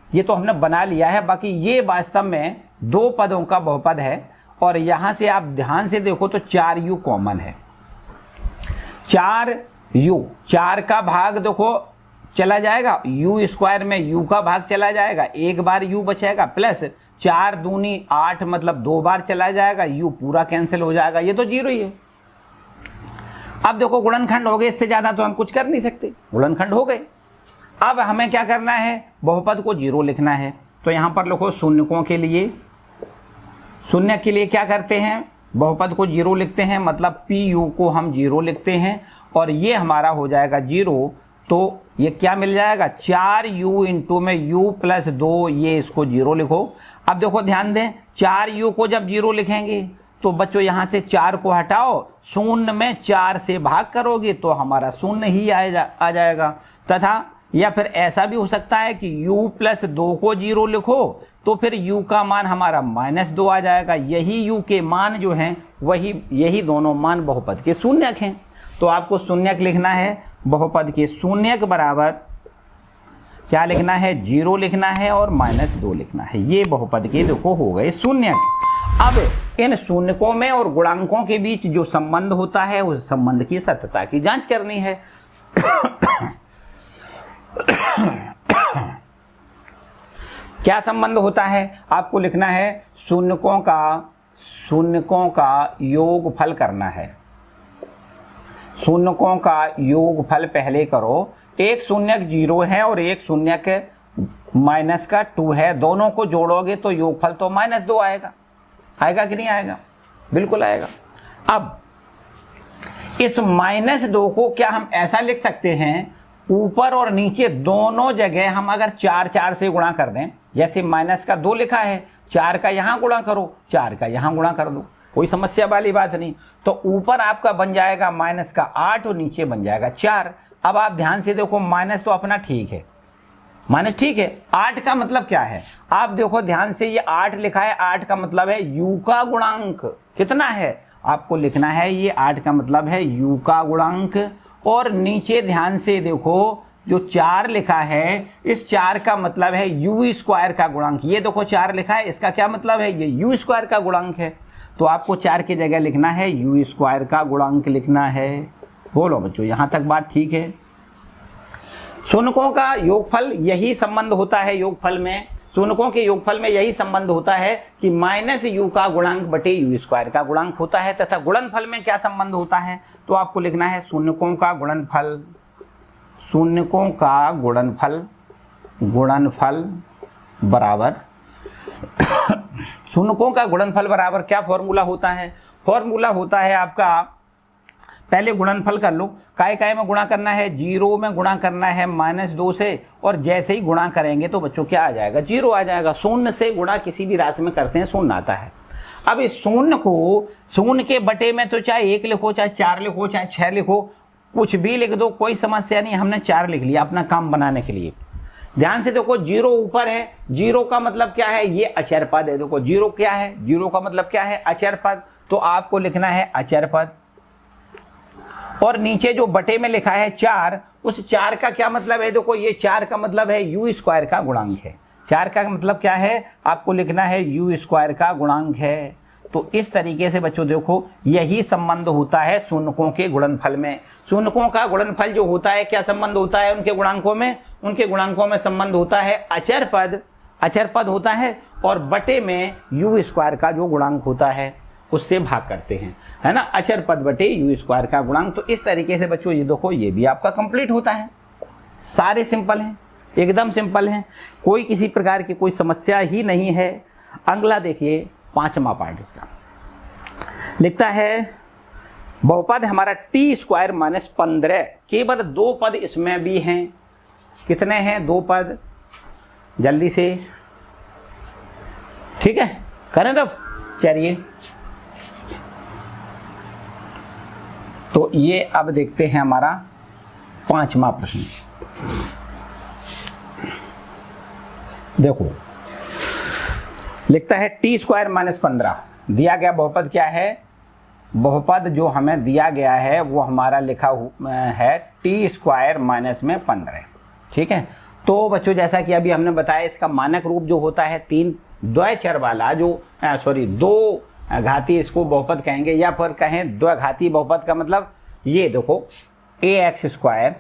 ये तो हमने बना लिया है। बाकी ये वास्तव में 2 पदों का बहुपद है। और यहां से आप ध्यान से देखो तो 4u कॉमन है, 4u, 4 का भाग देखो चला जाएगा, u² में u का भाग चला जाएगा, एक बार u बचेगा, प्लस 4 दूनी 8 मतलब 2 बार चला जाएगा, u पूरा कैंसिल हो जाएगा, ये तो 0 ही है। अब देखो गुणनखंड हो गए, इससे ज्यादा तो हम कुछ कर नहीं सकते, गुणनखंड हो गए। अब हमें क्या करना है, बहुपद को 0 लिखना है। तो यहां पर लिखो शून्यकों के लिए, शून्य के लिए क्या करते हैं, बहुपद को 0 लिखते हैं, मतलब pu को हम 0 लिखते हैं और ये हमारा हो जाएगा 0। तो ये क्या मिल जाएगा, 4u इंटू में u प्लस 2, ये इसको 0 लिखो। अब देखो ध्यान दें, 4u को जब 0 लिखेंगे तो बच्चों यहां से 4 को हटाओ, शून्य में 4 से भाग करोगे तो हमारा शून्य ही आ जाएगा। तथा या फिर ऐसा भी हो सकता है कि u प्लस 2 को 0 लिखो तो फिर u का मान हमारा -2 आ जाएगा। यही u के मान जो हैं यही दोनों मान बहुपद के शून्यक हैं। तो आपको शून्यक लिखना है, बहुपद के शून्यक बराबर क्या लिखना है, 0 लिखना है और -2 लिखना है। ये बहुपद के देखो हो गए शून्यक। अब इन शून्यकों में और गुणांकों के बीच जो संबंध होता है उस संबंध की सत्यता की जांच करनी है। क्या संबंध होता है, आपको लिखना है शून्यकों का योगफल करना है। शून्यकों का योगफल पहले करो, एक शून्यक 0 है और एक शून्यक -2 है, दोनों को जोड़ोगे तो योगफल तो -2 आएगा, आएगा कि नहीं आएगा, बिल्कुल आएगा। अब इस -2 को क्या हम ऐसा लिख सकते हैं, ऊपर और नीचे दोनों जगह हम अगर 4 से गुणा कर दें, जैसे -2 लिखा है, 4 का यहां गुणा करो, 4 का यहां गुणा कर दो, कोई समस्या वाली बात नहीं। तो ऊपर आपका बन जाएगा -8 और नीचे बन जाएगा 4। अब आप ध्यान से देखो, माइनस तो अपना ठीक है, माइनस ठीक है, 8 का मतलब क्या है, आप देखो ध्यान से, ये 8 लिखा है, 8 का मतलब है u का गुणांक कितना है, आपको लिखना है ये 8 का मतलब है u का गुणांक। और नीचे ध्यान से देखो, जो 4 लिखा है, इस 4 का मतलब है u² का गुणांक। ये देखो 4 लिखा है, इसका क्या मतलब है, ये u² का गुणांक है। तो आपको 4 की जगह लिखना है u² का गुणांक लिखना है। बोलो बच्चों, यहां तक बात ठीक है। शून्यकों का योगफल यही संबंध होता है, योगफल में, शून्यकों के योगफल में यही संबंध होता है कि -u का गुणांक बटे u² का गुणांक होता है। तथा गुणनफल में क्या संबंध होता है, तो आपको लिखना है शून्यकों का गुणनफल, शून्यकों का गुणनफल बराबर शून्यकों का गुणनफल बराबर क्या फॉर्मूला होता है, फॉर्मूला होता है आपका, पहले गुणनफल कर लो, काय में गुणा करना है, 0 में गुणा करना है -2 से, और जैसे ही गुणा करेंगे तो बच्चों क्या आ जाएगा, 0 आ जाएगा। शून्य से गुणा किसी भी राशि में करते हैं, शून्य आता है। अब इस शून्य को शून्य के बटे में तो चाहे 1 लिखो, चाहे 4 लिखो, चाहे 6 लिखो, कुछ भी लिख दो, कोई समस्या नहीं। हमने 4 लिख लिया अपना काम बनाने के लिए। ध्यान से देखो, 0 ऊपर है, 0 का मतलब क्या है, ये अचर पद है। देखो 0 क्या है, 0 का मतलब क्या है, अचर पद। तो आपको लिखना है अचर पद। और नीचे जो बटे में लिखा है 4, उस 4 का क्या मतलब है? देखो ये 4 का मतलब है यू स्क्वायर का गुणांक है। 4 का मतलब क्या है? आपको लिखना है यू स्क्वायर का गुणांक है। तो इस तरीके से बच्चों देखो यही संबंध होता है शून्यकों के गुणनफल में। शून्यकों का गुणनफल जो होता है, क्या संबंध होता है उनके गुणांकों में? उनके गुणांकों में संबंध होता है अचर पद होता है, और बटे में यू स्क्वायर का जो गुणांक होता है उससे भाग करते हैं, है ना। अचर पद बटे यू स्क्वायर का गुणांक। तो इस तरीके से बच्चों ये देखो ये भी आपका कंप्लीट होता है। सारे सिंपल हैं, एकदम सिंपल हैं, कोई किसी प्रकार की कोई समस्या ही नहीं है। अगला देखिए 5वां पार्ट इसका लिखता है बहुपद हमारा टी स्क्वायर माइनस 15, केवल 2 पद इसमें भी हैं। कितने हैं? 2 पद। जल्दी से, ठीक है, करें रफ। चलिए तो ये अब देखते हैं हमारा 5वां प्रश्न। देखो लिखता है टी स्क्वायर माइनस 15। दिया गया बहुपद क्या है? बहुपद जो हमें दिया गया है वो हमारा लिखा है टी स्क्वायर माइनस में 15, ठीक है। तो बच्चों जैसा कि अभी हमने बताया इसका मानक रूप जो होता है 3 द्वैचर वाला जो 2 घाती इसको बहुपद कहेंगे, या फिर कहें द्विघाती बहुपद का मतलब ये देखो ax square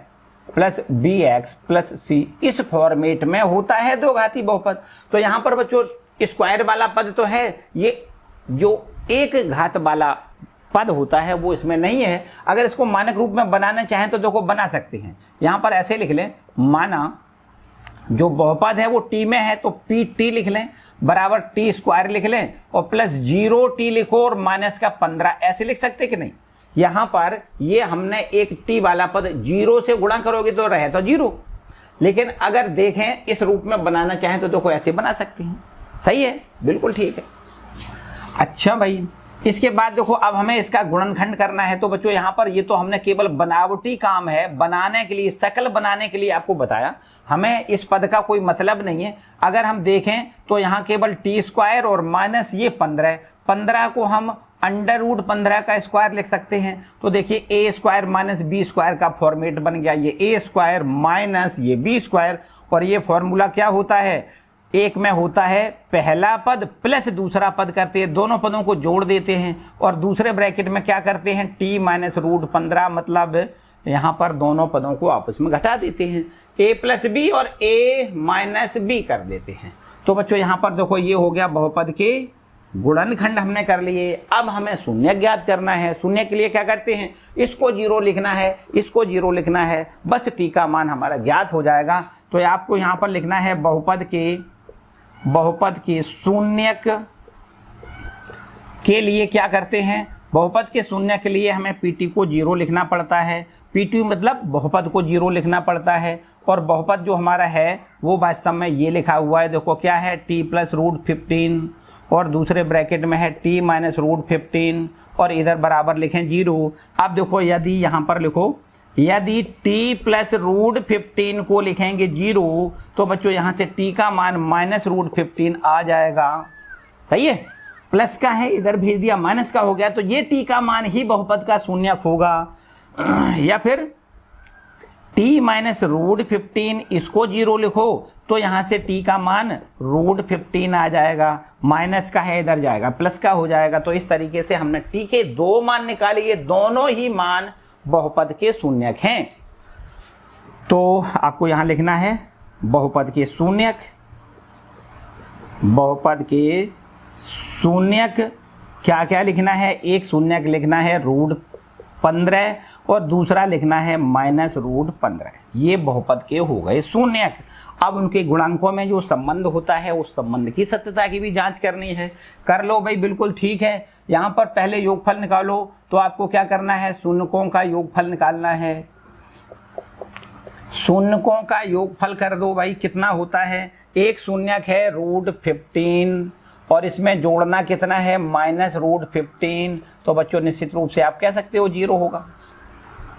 plus bx plus c, इस फॉर्मेट में होता है 2 घाती बहुपद। तो यहाँ पर बच्चों स्क्वायर वाला पद तो है, ये जो 1 घात वाला पद होता है वो इसमें नहीं है। अगर इसको मानक रूप में बनाना चाहें तो देखो बना सकते हैं। यहाँ पर ऐसे लिख लें, माना जो बहुपद है वो टी में है तो पी टी लिख लें बराबर टी स्क्वायर लिख लें और प्लस 0t लिखो और माइनस का 15, ऐसे लिख सकते कि नहीं। यहाँ पर ये हमने एक टी वाला पद 0 से गुणा करोगे तो रहे तो 0, लेकिन अगर देखें इस रूप में बनाना चाहें तो देखो ऐसे बना सकते हैं। सही है, बिल्कुल ठीक है। अच्छा भाई, इसके बाद देखो अब हमें इसका गुणनखंड करना है। तो बच्चों यहाँ पर ये तो हमने केवल बनावटी काम है, बनाने के लिए, शकल बनाने के लिए आपको बताया, हमें इस पद का कोई मतलब नहीं है। अगर हम देखें तो यहाँ केवल टी स्क्वायर और माइनस ये 15 को हम √15 का स्क्वायर लिख सकते हैं। तो देखिए ए स्क्वायर माइनस बी स्क्वायर का फॉर्मेट बन गया, ये ए स्क्वायर माइनस ये बी स्क्वायर, और ये फॉर्मूला क्या होता है? एक में होता है पहला पद प्लस दूसरा पद करते हैं, दोनों पदों को जोड़ देते हैं, और दूसरे ब्रैकेट में क्या करते हैं? टी माइनस √15, मतलब यहाँ पर दोनों पदों को आपस में घटा देते हैं, a प्लस बी और a माइनस बी कर देते हैं। तो बच्चों यहाँ पर देखो ये हो गया बहुपद के गुणनखंड हमने कर लिए। अब हमें शून्य ज्ञात करना है। शून्य के लिए क्या करते हैं? इसको 0 लिखना है, इसको 0 लिखना है, बस टी का मान हमारा ज्ञात हो जाएगा। तो आपको यहाँ पर लिखना है बहुपद के शून्यक के लिए क्या करते हैं? बहुपद के शून्य के लिए हमें पीटी को 0 लिखना पड़ता है। पीटी मतलब बहुपद को 0 लिखना पड़ता है, और बहुपद जो हमारा है वो वास्तव में ये लिखा हुआ है, देखो क्या है? टी प्लस √15 और दूसरे ब्रैकेट में है टी माइनस √15 और इधर बराबर लिखें 0। अब देखो यदि यहाँ पर लिखो, यदि t प्लस √15 को लिखेंगे 0 तो बच्चों यहाँ से t का मान माइनस √15 आ जाएगा। सही है, प्लस का है इधर भेज दिया, माइनस का हो गया, तो ये t का मान ही बहुपद का शून्यक होगा। या फिर t माइनस √15 इसको 0 लिखो तो यहाँ से t का मान √15 आ जाएगा, माइनस का है इधर जाएगा, प्लस का हो जाएगा। तो इस तरीके से हमने t के 2 मान निकाले, ये दोनों ही मान बहुपद के शून्यक हैं। तो आपको यहां लिखना है बहुपद के शून्यक, बहुपद के शून्यक क्या क्या लिखना है? एक शून्यक लिखना है √15 और दूसरा लिखना है माइनस √15। ये बहुपद के हो गए शून्यक। अब उनके गुणांकों में जो संबंध होता है उस संबंध की सत्यता की भी जांच करनी है। कर लो भाई, बिल्कुल ठीक है। यहाँ पर पहले योगफल निकालो, तो आपको क्या करना है? शून्यकों का योगफल निकालना है। शून्यकों का योगफल कर दो भाई, कितना होता है? एक शून्यक है √15 और इसमें जोड़ना कितना है? माइनस √15। तो बच्चों निश्चित रूप से आप कह सकते हो 0 होगा।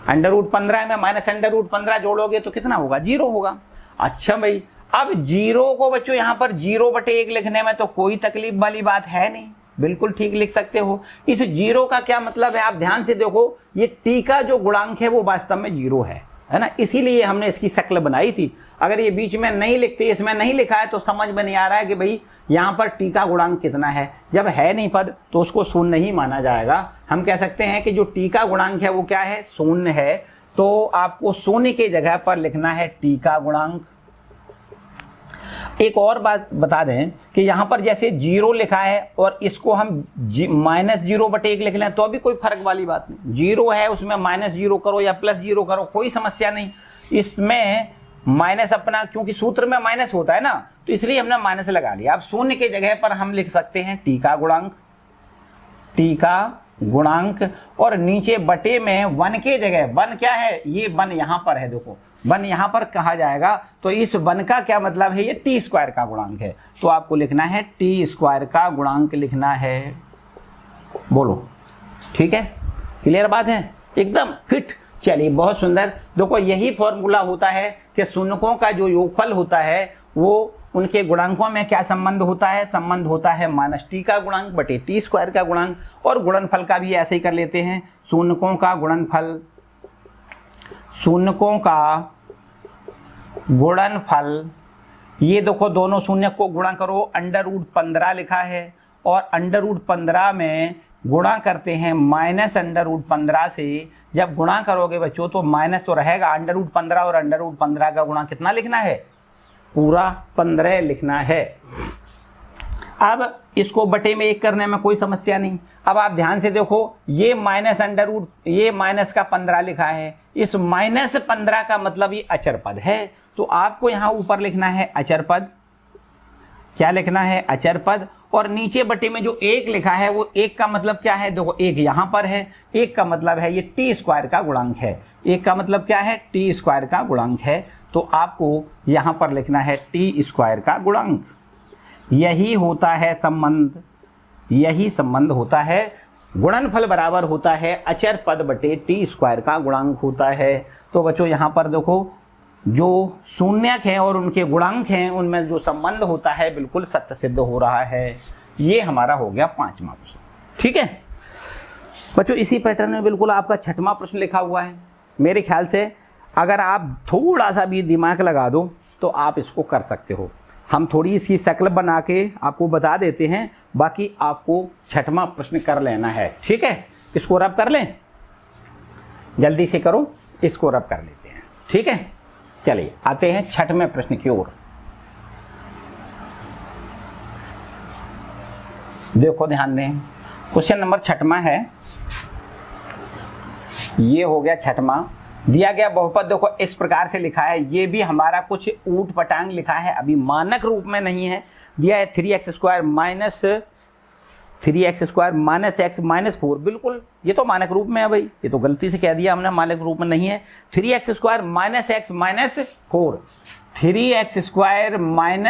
√15 में माइनस √15 जोड़ोगे तो कितना होगा? 0 होगा। अच्छा भाई, अब 0 को बच्चों यहाँ पर 0/1 लिखने में तो कोई तकलीफ वाली बात है नहीं, बिल्कुल ठीक लिख सकते हो। इस जीरो का क्या मतलब है, आप ध्यान से देखो, ये टी का जो गुणांक है वो वास्तव में जीरो है ना, इसीलिए हमने इसकी शक्ल बनाई थी। अगर ये बीच में नहीं लिखते, इसमें नहीं लिखा है तो समझ में नहीं आ रहा है कि भाई यहाँ पर टी का गुणांक कितना है। जब है नहीं पद तो उसको शून्य ही माना जाएगा। हम कह सकते हैं कि जो टी का गुणांक है वो क्या है, शून्य है। तो आपको शून्य की जगह पर लिखना है टी का गुणांक। एक और बात बता दें कि यहाँ पर जैसे जीरो लिखा है और इसको हम -0/1 लिख लें तो अभी कोई फर्क वाली बात नहीं। जीरो है उसमें -0 करो या +0 करो, कोई समस्या नहीं। इसमें माइनस अपना, क्योंकि सूत्र में माइनस होता है ना, तो इसलिए हमने माइनस लगा लिया। अब शून्य की जगह पर हम लिख सकते हैं टी का गुणांक, टी का गुणांक, और नीचे बटे में 1 के जगह, 1 क्या है, ये 1 यहाँ पर है, देखो 1 यहाँ पर कहा जाएगा, तो इस 1 का क्या मतलब है, ये टी स्क्वायर का गुणांक है। तो आपको लिखना है टी स्क्वायर का गुणांक लिखना है। बोलो ठीक है, क्लियर बात है, एकदम फिट। चलिए बहुत सुंदर। देखो यही फॉर्मूला होता है कि शून्यकों का जो योगफल होता है वो उनके गुणांकों में क्या संबंध होता है, संबंध होता है -t का गुणांक बटे टी स्क्वायर का गुणांक। और गुणनफल का भी ऐसे ही कर लेते हैं, शून्यकों का गुणनफल, शून्यकों का गुणनफल, ये देखो दोनों शून्य को गुणा करो, √15 लिखा है, और √15 में गुणा करते हैं -√15 से। जब गुणा करोगे बच्चों तो माइनस तो रहेगा, √15 और √15 का गुणा कितना लिखना है, पूरा 15 लिखना है। अब इसको बटे में 1 करने में कोई समस्या नहीं। अब आप ध्यान से देखो, ये ये माइनस का 15 लिखा है, इस -15 का मतलब ये अचर पद है, तो आपको यहाँ ऊपर लिखना है अचर पद। क्या लिखना है, अचर पद। और नीचे बटे में जो 1 लिखा है वो 1 का मतलब क्या है, देखो 1 यहाँ पर है, 1 का मतलब है ये टी स्क्वायर का गुणांक है। 1 का मतलब क्या है, टी स्क्वायर का गुणांक है। तो आपको यहाँ पर लिखना है टी स्क्वायर का गुणांक। यही होता है संबंध, यही संबंध होता है। गुणनफल बराबर होता है अचर पद बटे टी स्क्वायर का गुणांक होता है। तो बच्चों यहाँ पर देखो, जो शून्यक हैं और उनके गुणांक हैं उनमें जो संबंध होता है बिल्कुल सत्य सिद्ध हो रहा है। ये हमारा हो गया 5वां प्रश्न। ठीक है बच्चों, इसी पैटर्न में बिल्कुल आपका 6वां प्रश्न लिखा हुआ है। मेरे ख्याल से अगर आप थोड़ा सा भी दिमाग लगा दो तो आप इसको कर सकते हो। हम थोड़ी इसकी शक्ल बना के आपको बता देते हैं, बाकी आपको 6वां प्रश्न कर लेना है। ठीक है, इसको रब कर लें, जल्दी से करो, इसको रब कर लेते हैं। ठीक है, चलिए आते हैं 6वें प्रश्न की ओर। देखो ध्यान दें, क्वेश्चन नंबर 6वां है, ये हो गया 6वां। दिया गया बहुपद देखो इस प्रकार से लिखा है, ये भी हमारा कुछ ऊट पटांग लिखा है, अभी मानक रूप में नहीं है। दिया है 3x² माइनस 3x² - 4, बिल्कुल ये तो मानक रूप में है भाई, ये तो गलती से कह दिया हमने, मानक रूप में नहीं है। 3x² - x - 4, 3x²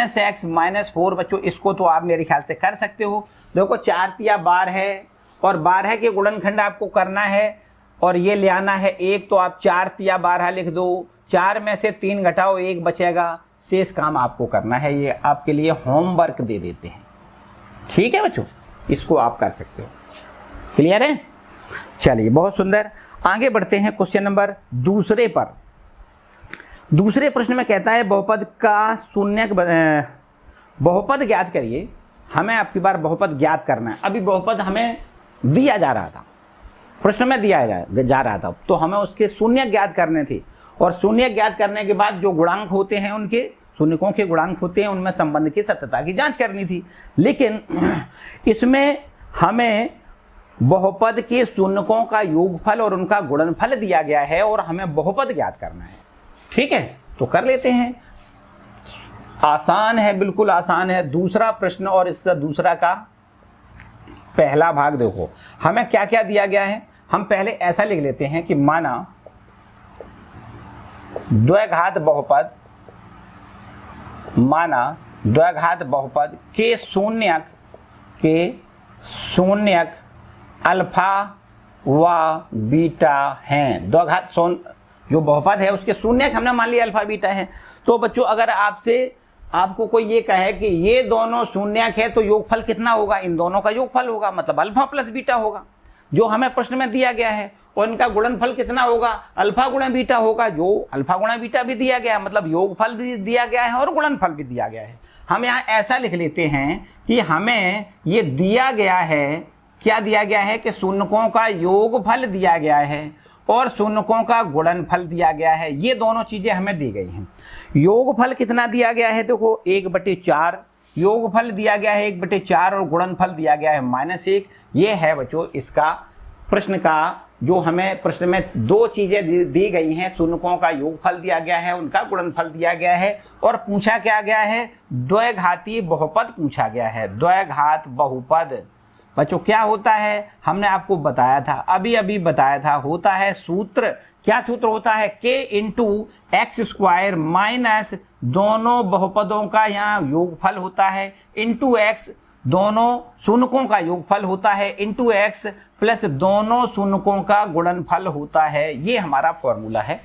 - x - 4 बच्चों, इसको तो आप मेरे ख्याल से कर सकते हो। देखो 4 तिया 12 है और 12 के गुणनखंड आपको करना है और ये ले आना है 1, तो आप 4 तिया 12 लिख दो, 4 में से 3 घटाओ 1 बचेगा, शेष काम आपको करना है। ये आपके लिए होमवर्क दे देते हैं। ठीक है बच्चों, इसको आप कर सकते हो। क्लियर है, चलिए बहुत सुंदर। आगे बढ़ते हैं क्वेश्चन नंबर दूसरे पर। दूसरे प्रश्न में कहता है बहुपद का शून्यक बहुपद ज्ञात करिए। हमें आपकी बार बहुपद ज्ञात करना है। अभी बहुपद हमें दिया जा रहा था, प्रश्न में दिया जा रहा था, तो हमें उसके शून्य ज्ञात करने थे, और शून्य ज्ञात करने के बाद जो गुणांक होते हैं उनके, शून्यकों के गुणांक होते हैं, उनमें संबंध की सत्यता की जांच करनी थी। लेकिन इसमें हमें बहुपद के शून्यकों का योगफल और उनका गुणनफल दिया गया है और हमें बहुपद ज्ञात करना है। ठीक है, तो कर लेते हैं। आसान है, बिल्कुल आसान है। दूसरा प्रश्न और इसका दूसरा का पहला भाग देखो, हमें क्या क्या दिया गया है। हम पहले ऐसा लिख लेते हैं कि माना द्विघात बहुपद, माना द्विघात बहुपद के शून्यक अल्फा व बीटा हैं। द्विघात जो बहुपद है उसके शून्यक हमने मान लिया अल्फा बीटा है। तो बच्चों अगर आपसे आपको कोई ये कहे कि ये दोनों शून्यक है तो योगफल कितना होगा, इन दोनों का योगफल होगा, मतलब अल्फा प्लस बीटा होगा जो हमें प्रश्न में दिया गया है, और इनका गुणनफल कितना होगा, अल्फा गुणा बीटा होगा, जो अल्फा गुणा बीटा भी दिया गया है, मतलब योगफल भी दिया गया है और गुणनफल भी दिया गया है। हम यहाँ ऐसा लिख लेते हैं कि हमें ये दिया गया है, क्या दिया गया है कि शून्यकों का योगफल दिया गया है और शून्यकों का गुणनफल दिया गया है, ये दोनों चीजें हमें दी गई हैं। योगफल कितना दिया गया है, देखो 1/4, योगफल दिया गया है 1/4 और गुणनफल दिया गया है -1। ये है बच्चों इसका प्रश्न का, जो हमें प्रश्न में दो चीजें दी गई हैं, शून्यकों का योगफल दिया गया है, उनका गुणनफल दिया गया है, और पूछा क्या गया है, द्वैघाती बहुपद पूछा गया है। द्वैघात बहुपद बच्चों क्या होता है, हमने आपको बताया था, अभी बताया था, होता है सूत्र, क्या सूत्र होता है, k × x² माइनस दोनों बहुपदों का यहाँ योगफल होता है, इंटू x, दोनों शून्यकों का योगफल होता है, इंटू x प्लस दोनों शून्यकों का गुणनफल होता है। ये हमारा फॉर्मूला है।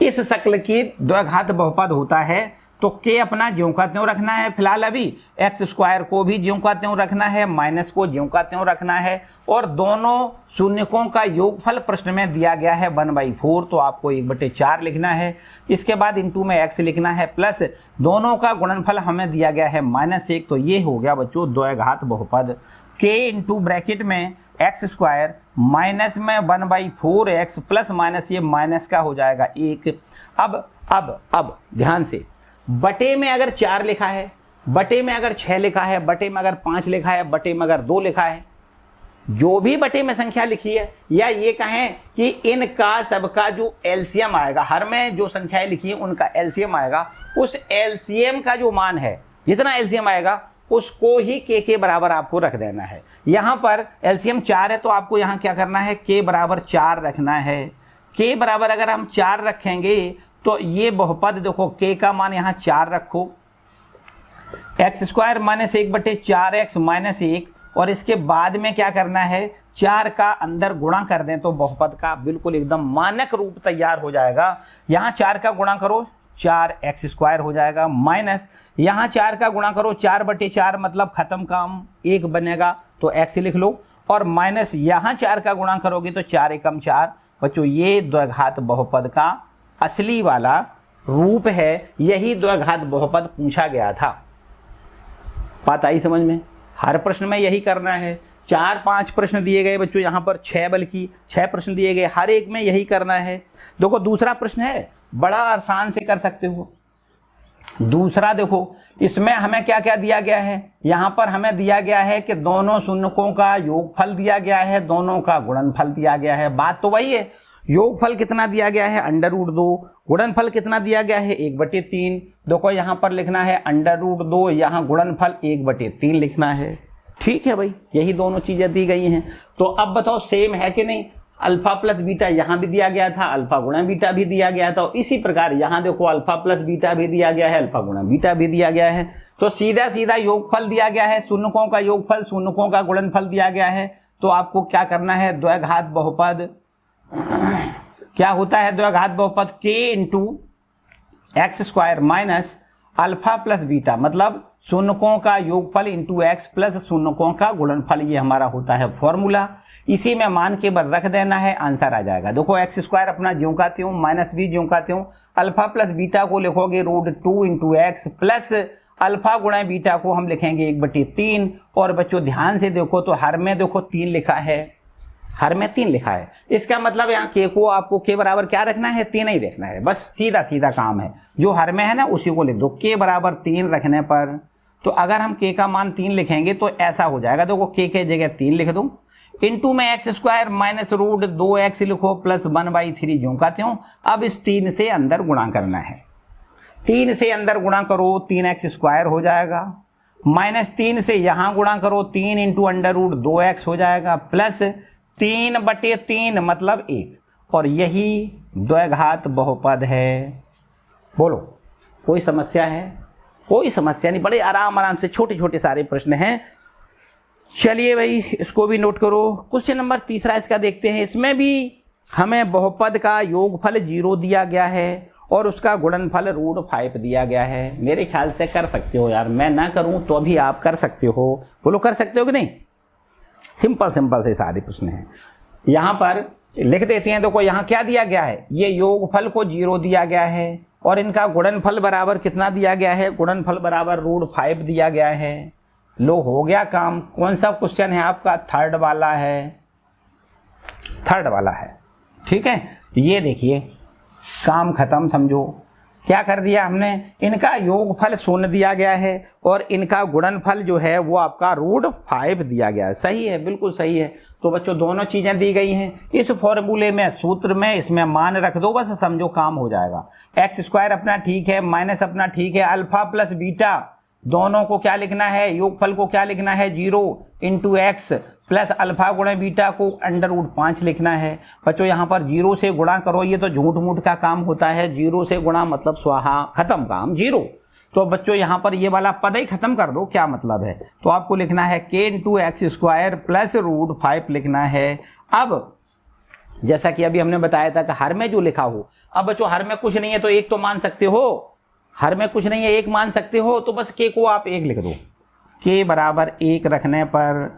इस शक्ल की द्वैघात बहुपद होता है तो k अपना ज्यों का त्यों रखना है फिलहाल, अभी x² को भी ज्यों का त्यों रखना है, माइनस को ज्यों का त्यों रखना है, और दोनों शून्यकों का योगफल प्रश्न में दिया गया है 1/4, तो आपको 1/4 लिखना है। इसके बाद इंटू में x लिखना है, प्लस दोनों का गुणनफल हमें दिया गया है -1, तो ये हो गया बच्चों द्वैघात बहुपद। k इंटू ब्रैकेट में x² माइनस में 1/4x प्लस माइनस, ये माइनस का हो जाएगा 1। अब ध्यान से, बटे में अगर 4 लिखा है, बटे में अगर 6 लिखा है, बटे में अगर 5 लिखा है, बटे में अगर 2 लिखा है, जो भी बटे में संख्या लिखी है, या ये कहें कि इनका सबका जो एलसीएम आएगा, हर में जो संख्याएं लिखी है उनका एलसीएम आएगा, उस एलसीएम का जो मान है, जितना एलसीएम आएगा उसको ही के बराबर आपको रख देना है। यहाँ पर एलसीएम 4 है तो आपको यहाँ क्या करना है, के बराबर 4 रखना है। के बराबर अगर हम 4 रखेंगे तो ये बहुपद देखो, k का मान यहाँ 4 रखो, x² माइनस 1/4x माइनस 1, और इसके बाद में क्या करना है, 4 का अंदर गुणा कर दें तो बहुपद का बिल्कुल एकदम मानक रूप तैयार हो जाएगा। यहाँ 4 का गुणा करो 4x² हो जाएगा, माइनस यहाँ 4 का गुणा करो 4/4 मतलब खत्म काम, 1 बनेगा तो x लिख लो, और माइनस यहाँ 4 का गुणा करोगे तो 4 एकम 4। बच्चों ये द्वैघात बहुपद का असली वाला रूप है, यही द्वैघात बहुपद पूछा गया था। बात आई समझ में? हर प्रश्न में यही करना है। 4-5 प्रश्न दिए गए बच्चों, यहाँ पर 6 बल्कि 6 प्रश्न दिए गए, हर एक में यही करना है। देखो दूसरा प्रश्न है, बड़ा आसान से कर सकते हो। दूसरा देखो, इसमें हमें क्या क्या दिया गया है, यहाँ पर हमें दिया गया है कि दोनों शून्यकों का योगफल दिया गया है, दोनों का गुणनफल दिया गया है। बात तो वही है, योगफल कितना दिया गया है √2, गुणनफल कितना दिया गया है 1/3। देखो यहाँ पर लिखना है √2, यहाँ गुणनफल 1/3 लिखना है। ठीक है भाई, यही दोनों चीजें दी गई हैं। तो अब बताओ सेम है कि नहीं, अल्फा प्लस बीटा यहाँ भी दिया गया था, अल्फा गुणा बीटा भी दिया गया था, इसी प्रकार यहाँ देखो अल्फा प्लस बीटा भी दिया गया है, अल्फा गुणा बीटा भी दिया गया है। तो सीधा सीधा योगफल दिया गया है, शून्यकों का योगफल, शून्यकों का गुणनफल दिया गया है। तो आपको क्या करना है, द्वैघात बहुपद क्या होता है, द्वैघात बहुपद k × x² minus alpha plus beta, मतलब शून्यकों का योगफल इंटू x प्लस शून्यकों का गुणनफल, ये हमारा होता है फॉर्मूला। इसी में मान के बल रख देना है, आंसर आ जाएगा। देखो x² अपना ज्यों का त्यों, माइनस भी ज्यों का त्यों, अल्फा प्लस बीटा को लिखोगे √2 × x प्लस अल्फा गुणा बीटा को हम लिखेंगे 1/3। और बच्चों ध्यान से देखो तो हर में देखो 3 लिखा है, हर में 3 लिखा है, इसका मतलब यहाँ k को आपको k बराबर क्या रखना है, 3 ही रखना है। बस सीधा सीधा काम है, जो हर में है ना उसी को लिख दो। k बराबर 3 रखने पर, तो अगर हम k का मान 3 लिखेंगे तो ऐसा हो जाएगा, देखो k के जगह 3 लिख दो, इंटू में x² माइनस √2x लिखो प्लस 1/3 ज्यों का त्यों। अब इस 3 से अंदर गुणा करना है, 3 से अंदर गुणा करो 3x² हो जाएगा, माइनस 3 से यहाँ गुणा करो 3 × √2x हो जाएगा, प्लस 3/3 मतलब 1, और यही द्वैघात बहुपद है। बोलो कोई समस्या है? कोई समस्या नहीं, बड़े आराम से छोटे छोटे सारे प्रश्न हैं। चलिए भाई इसको भी नोट करो। क्वेश्चन नंबर 3 इसका देखते हैं। इसमें भी हमें बहुपद का योगफल 0 दिया गया है और उसका गुणनफल √5 दिया गया है। मेरे ख्याल से कर सकते हो यार, मैं ना करूं तो भी आप कर सकते हो। बोलो कर सकते हो कि नहीं? सिंपल सिंपल से सारे प्रश्न हैं। यहाँ पर लिख देते हैं। देखो यहाँ क्या दिया गया है, ये योगफल को 0 दिया गया है और इनका गुणनफल बराबर कितना दिया गया है, गुणनफल बराबर √5 दिया गया है। लो हो गया काम। कौन सा क्वेश्चन है आपका? थर्ड वाला है, थर्ड वाला है। ठीक है, ये देखिए काम खत्म। समझो क्या कर दिया हमने, इनका योगफल 0 दिया गया है और इनका गुणनफल जो है वो आपका √5 दिया गया है। सही है, बिल्कुल सही है। तो बच्चों दोनों चीजें दी गई हैं। इस फॉर्मूले में, सूत्र में, इसमें मान रख दो, बस समझो काम हो जाएगा। x² अपना ठीक है, माइनस अपना ठीक है, अल्फा प्लस बीटा दोनों को क्या लिखना है, योगफल को क्या लिखना है, 0 × x प्लस अल्फा गुणे बीटा को √5 लिखना है। बच्चों यहाँ पर 0 से गुणा करो, ये तो झूठ मूठ का काम होता है। 0 से गुणा मतलब स्वाहा, खत्म काम, 0। तो बच्चों यहाँ पर ये वाला पद ही खत्म कर दो, क्या मतलब है। तो आपको लिखना है k × x² प्लस √5 लिखना है। अब जैसा कि अभी हमने बताया था कि हर में जो लिखा हो, अब बच्चों हर में कुछ नहीं है तो एक तो मान सकते हो, हर में कुछ नहीं है एक मान सकते हो, तो बस k को आप 1 लिख दो। k बराबर 1 रखने पर,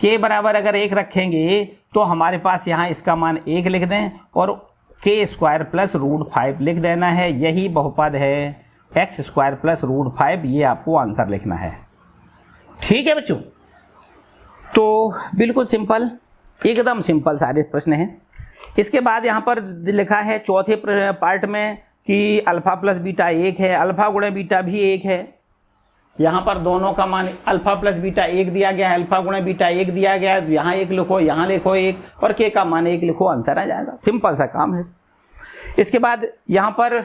k बराबर अगर 1 रखेंगे तो हमारे पास यहाँ इसका मान 1 लिख दें और k² प्लस √5 लिख देना है। यही बहुपद है x² प्लस √5, ये आपको आंसर लिखना है। ठीक है बच्चों, तो बिल्कुल सिंपल, एकदम सिंपल सारे प्रश्न हैं। इसके बाद यहाँ पर लिखा है चौथे पार्ट में कि अल्फा प्लस बीटा 1 है, अल्फा गुणे बीटा भी 1 है। यहाँ पर दोनों का मान अल्फा प्लस बीटा 1 दिया गया है, अल्फा गुणे बीटा 1 दिया गया है। यहाँ 1 लिखो, यहाँ लिखो 1 और k का मान 1 लिखो, आंसर आ जाएगा। सिंपल सा काम है। इसके बाद यहाँ पर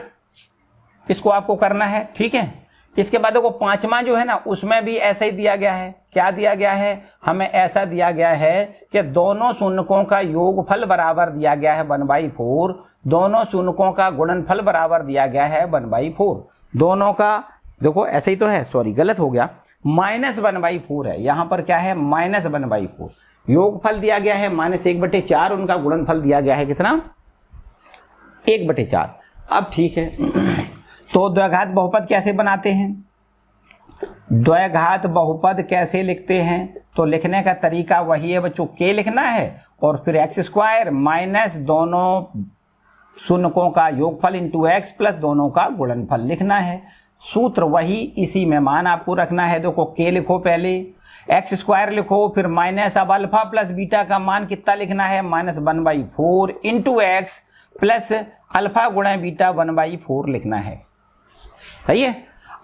इसको आपको करना है। ठीक है, इसके बाद देखो पांचवा जो है ना, उसमें भी ऐसा ही दिया गया है। क्या दिया गया है, हमें ऐसा दिया गया है कि दोनों शून्यकों का योगफल बराबर दिया गया है 1/4, दोनों शून्यकों का गुणनफल बराबर दिया गया है 1/4। दोनों का देखो ऐसे ही तो है, सॉरी गलत हो गया, -1/4 है। यहाँ पर क्या है, -1/4। योगफल दिया गया है -1/4, उनका गुणनफल दिया गया है कितना, 1/4। अब ठीक है, तो द्विघात बहुपद कैसे बनाते हैं, द्विघात बहुपद कैसे लिखते हैं, तो लिखने का तरीका वही है बच्चों, k लिखना है और फिर x² माइनस दोनों शून्यकों का योगफल × x प्लस दोनों का गुणनफल लिखना है। सूत्र वही, इसी में मान आपको रखना है। देखो k लिखो पहले, x² लिखो, फिर माइनस, अब अल्फा प्लस बीटा का मान कितना लिखना है, -1/4 × x प्लस अल्फा गुणा बीटा 1/4 लिखना है। सही है।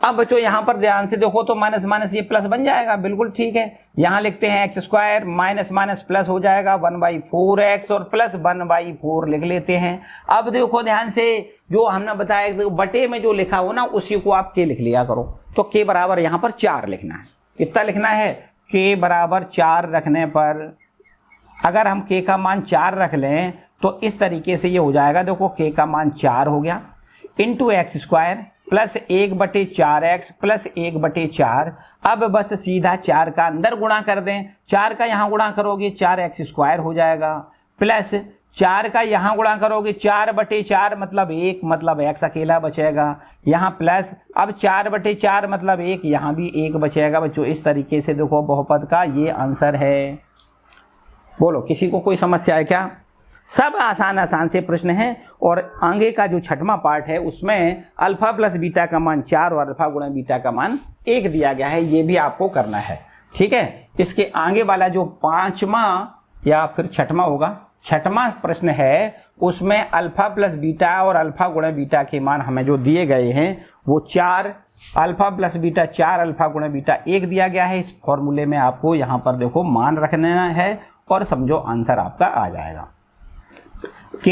अब बच्चों यहाँ पर ध्यान से देखो तो माइनस माइनस ये प्लस बन जाएगा, बिल्कुल ठीक है। यहाँ लिखते हैं x² माइनस माइनस प्लस हो जाएगा 1/4x और प्लस 1/4 लिख लेते हैं। अब देखो ध्यान से, जो हमने बताया देखो बटे में जो लिखा हो ना उसी को आप k लिख लिया करो। तो k बराबर यहाँ पर 4 लिखना है। कितना लिखना है, k बराबर 4 रखने पर अगर हम k का मान 4 रख लें तो इस तरीके से ये हो जाएगा। देखो k का मान 4 हो गया into x² plus 1/4x plus 1/4। अब बस सीधा 4 का अंदर गुणा कर दें, 4 का यहाँ गुणा करोगे 4x² हो जाएगा, प्लस 4 का यहाँ गुणा करोगे 4/4 मतलब 1, मतलब x अकेला बचेगा, यहाँ प्लस, अब 4/4 मतलब 1, यहाँ भी 1 बचेगा। बच्चों इस तरीके से देखो बहुपद का ये आंसर है। बोलो किसी को कोई समस्या है क्या? सब आसान आसान से प्रश्न हैं। और आगे का जो छठवां पार्ट है उसमें अल्फा प्लस बीटा का मान 4 और अल्फा गुणा बीटा का मान 1 दिया गया है, ये भी आपको करना है। ठीक है, इसके आगे वाला जो 5वां या फिर छठवां होगा, छठवां प्रश्न है, उसमें अल्फा प्लस बीटा और अल्फा गुणा बीटा के मान हमें जो दिए गए हैं वो 4 अल्फा प्लस बीटा 4 अल्फा गुणा बीटा 1 दिया गया है। इस फॉर्मूले में आपको यहाँ पर देखो मान रखना है और समझो आंसर आपका आ जाएगा। k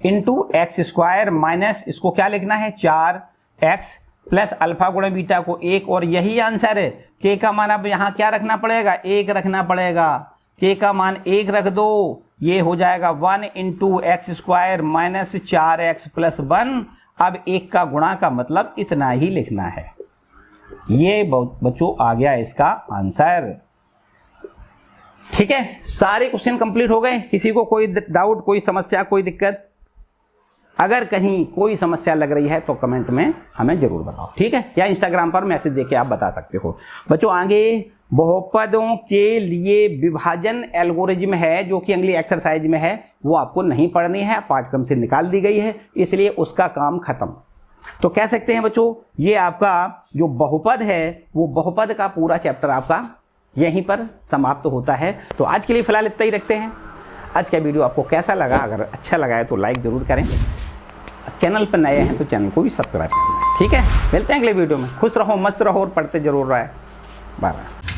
× x² माइनस इसको क्या लिखना है 4x प्लस अल्फा गुणा बीटा को 1, और यही आंसर है। k का मान अब यहाँ क्या रखना पड़ेगा, 1 रखना पड़ेगा। k का मान 1 रख दो, ये हो जाएगा 1 × x² माइनस 4x प्लस 1। अब 1 का गुणा का मतलब इतना ही लिखना है। ये बच्चों आ गया इसका आंसर। ठीक है, सारे क्वेश्चन कंप्लीट हो गए। किसी को कोई डाउट, कोई समस्या, कोई दिक्कत? अगर कहीं कोई समस्या लग रही है तो कमेंट में हमें जरूर बताओ, ठीक है, या इंस्टाग्राम पर मैसेज देके आप बता सकते हो। बच्चों आगे बहुपदों के लिए विभाजन एल्गोरिज्म है जो कि अगली एक्सरसाइज में है, वो आपको नहीं पढ़नी है, पाठ्यक्रम से निकाल दी गई है, इसलिए उसका काम खत्म। तो कह सकते हैं बच्चों ये आपका जो बहुपद है वो बहुपद का पूरा चैप्टर आपका यहीं पर समाप्त होता है। तो आज के लिए फिलहाल इतना ही रखते हैं। आज का वीडियो आपको कैसा लगा? अगर अच्छा लगा है तो लाइक ज़रूर करें, चैनल पर नए हैं तो चैनल को भी सब्सक्राइब करें, ठीक है। मिलते हैं अगले वीडियो में। खुश रहो, मस्त रहो और पढ़ते जरूर रहे। Bye bye.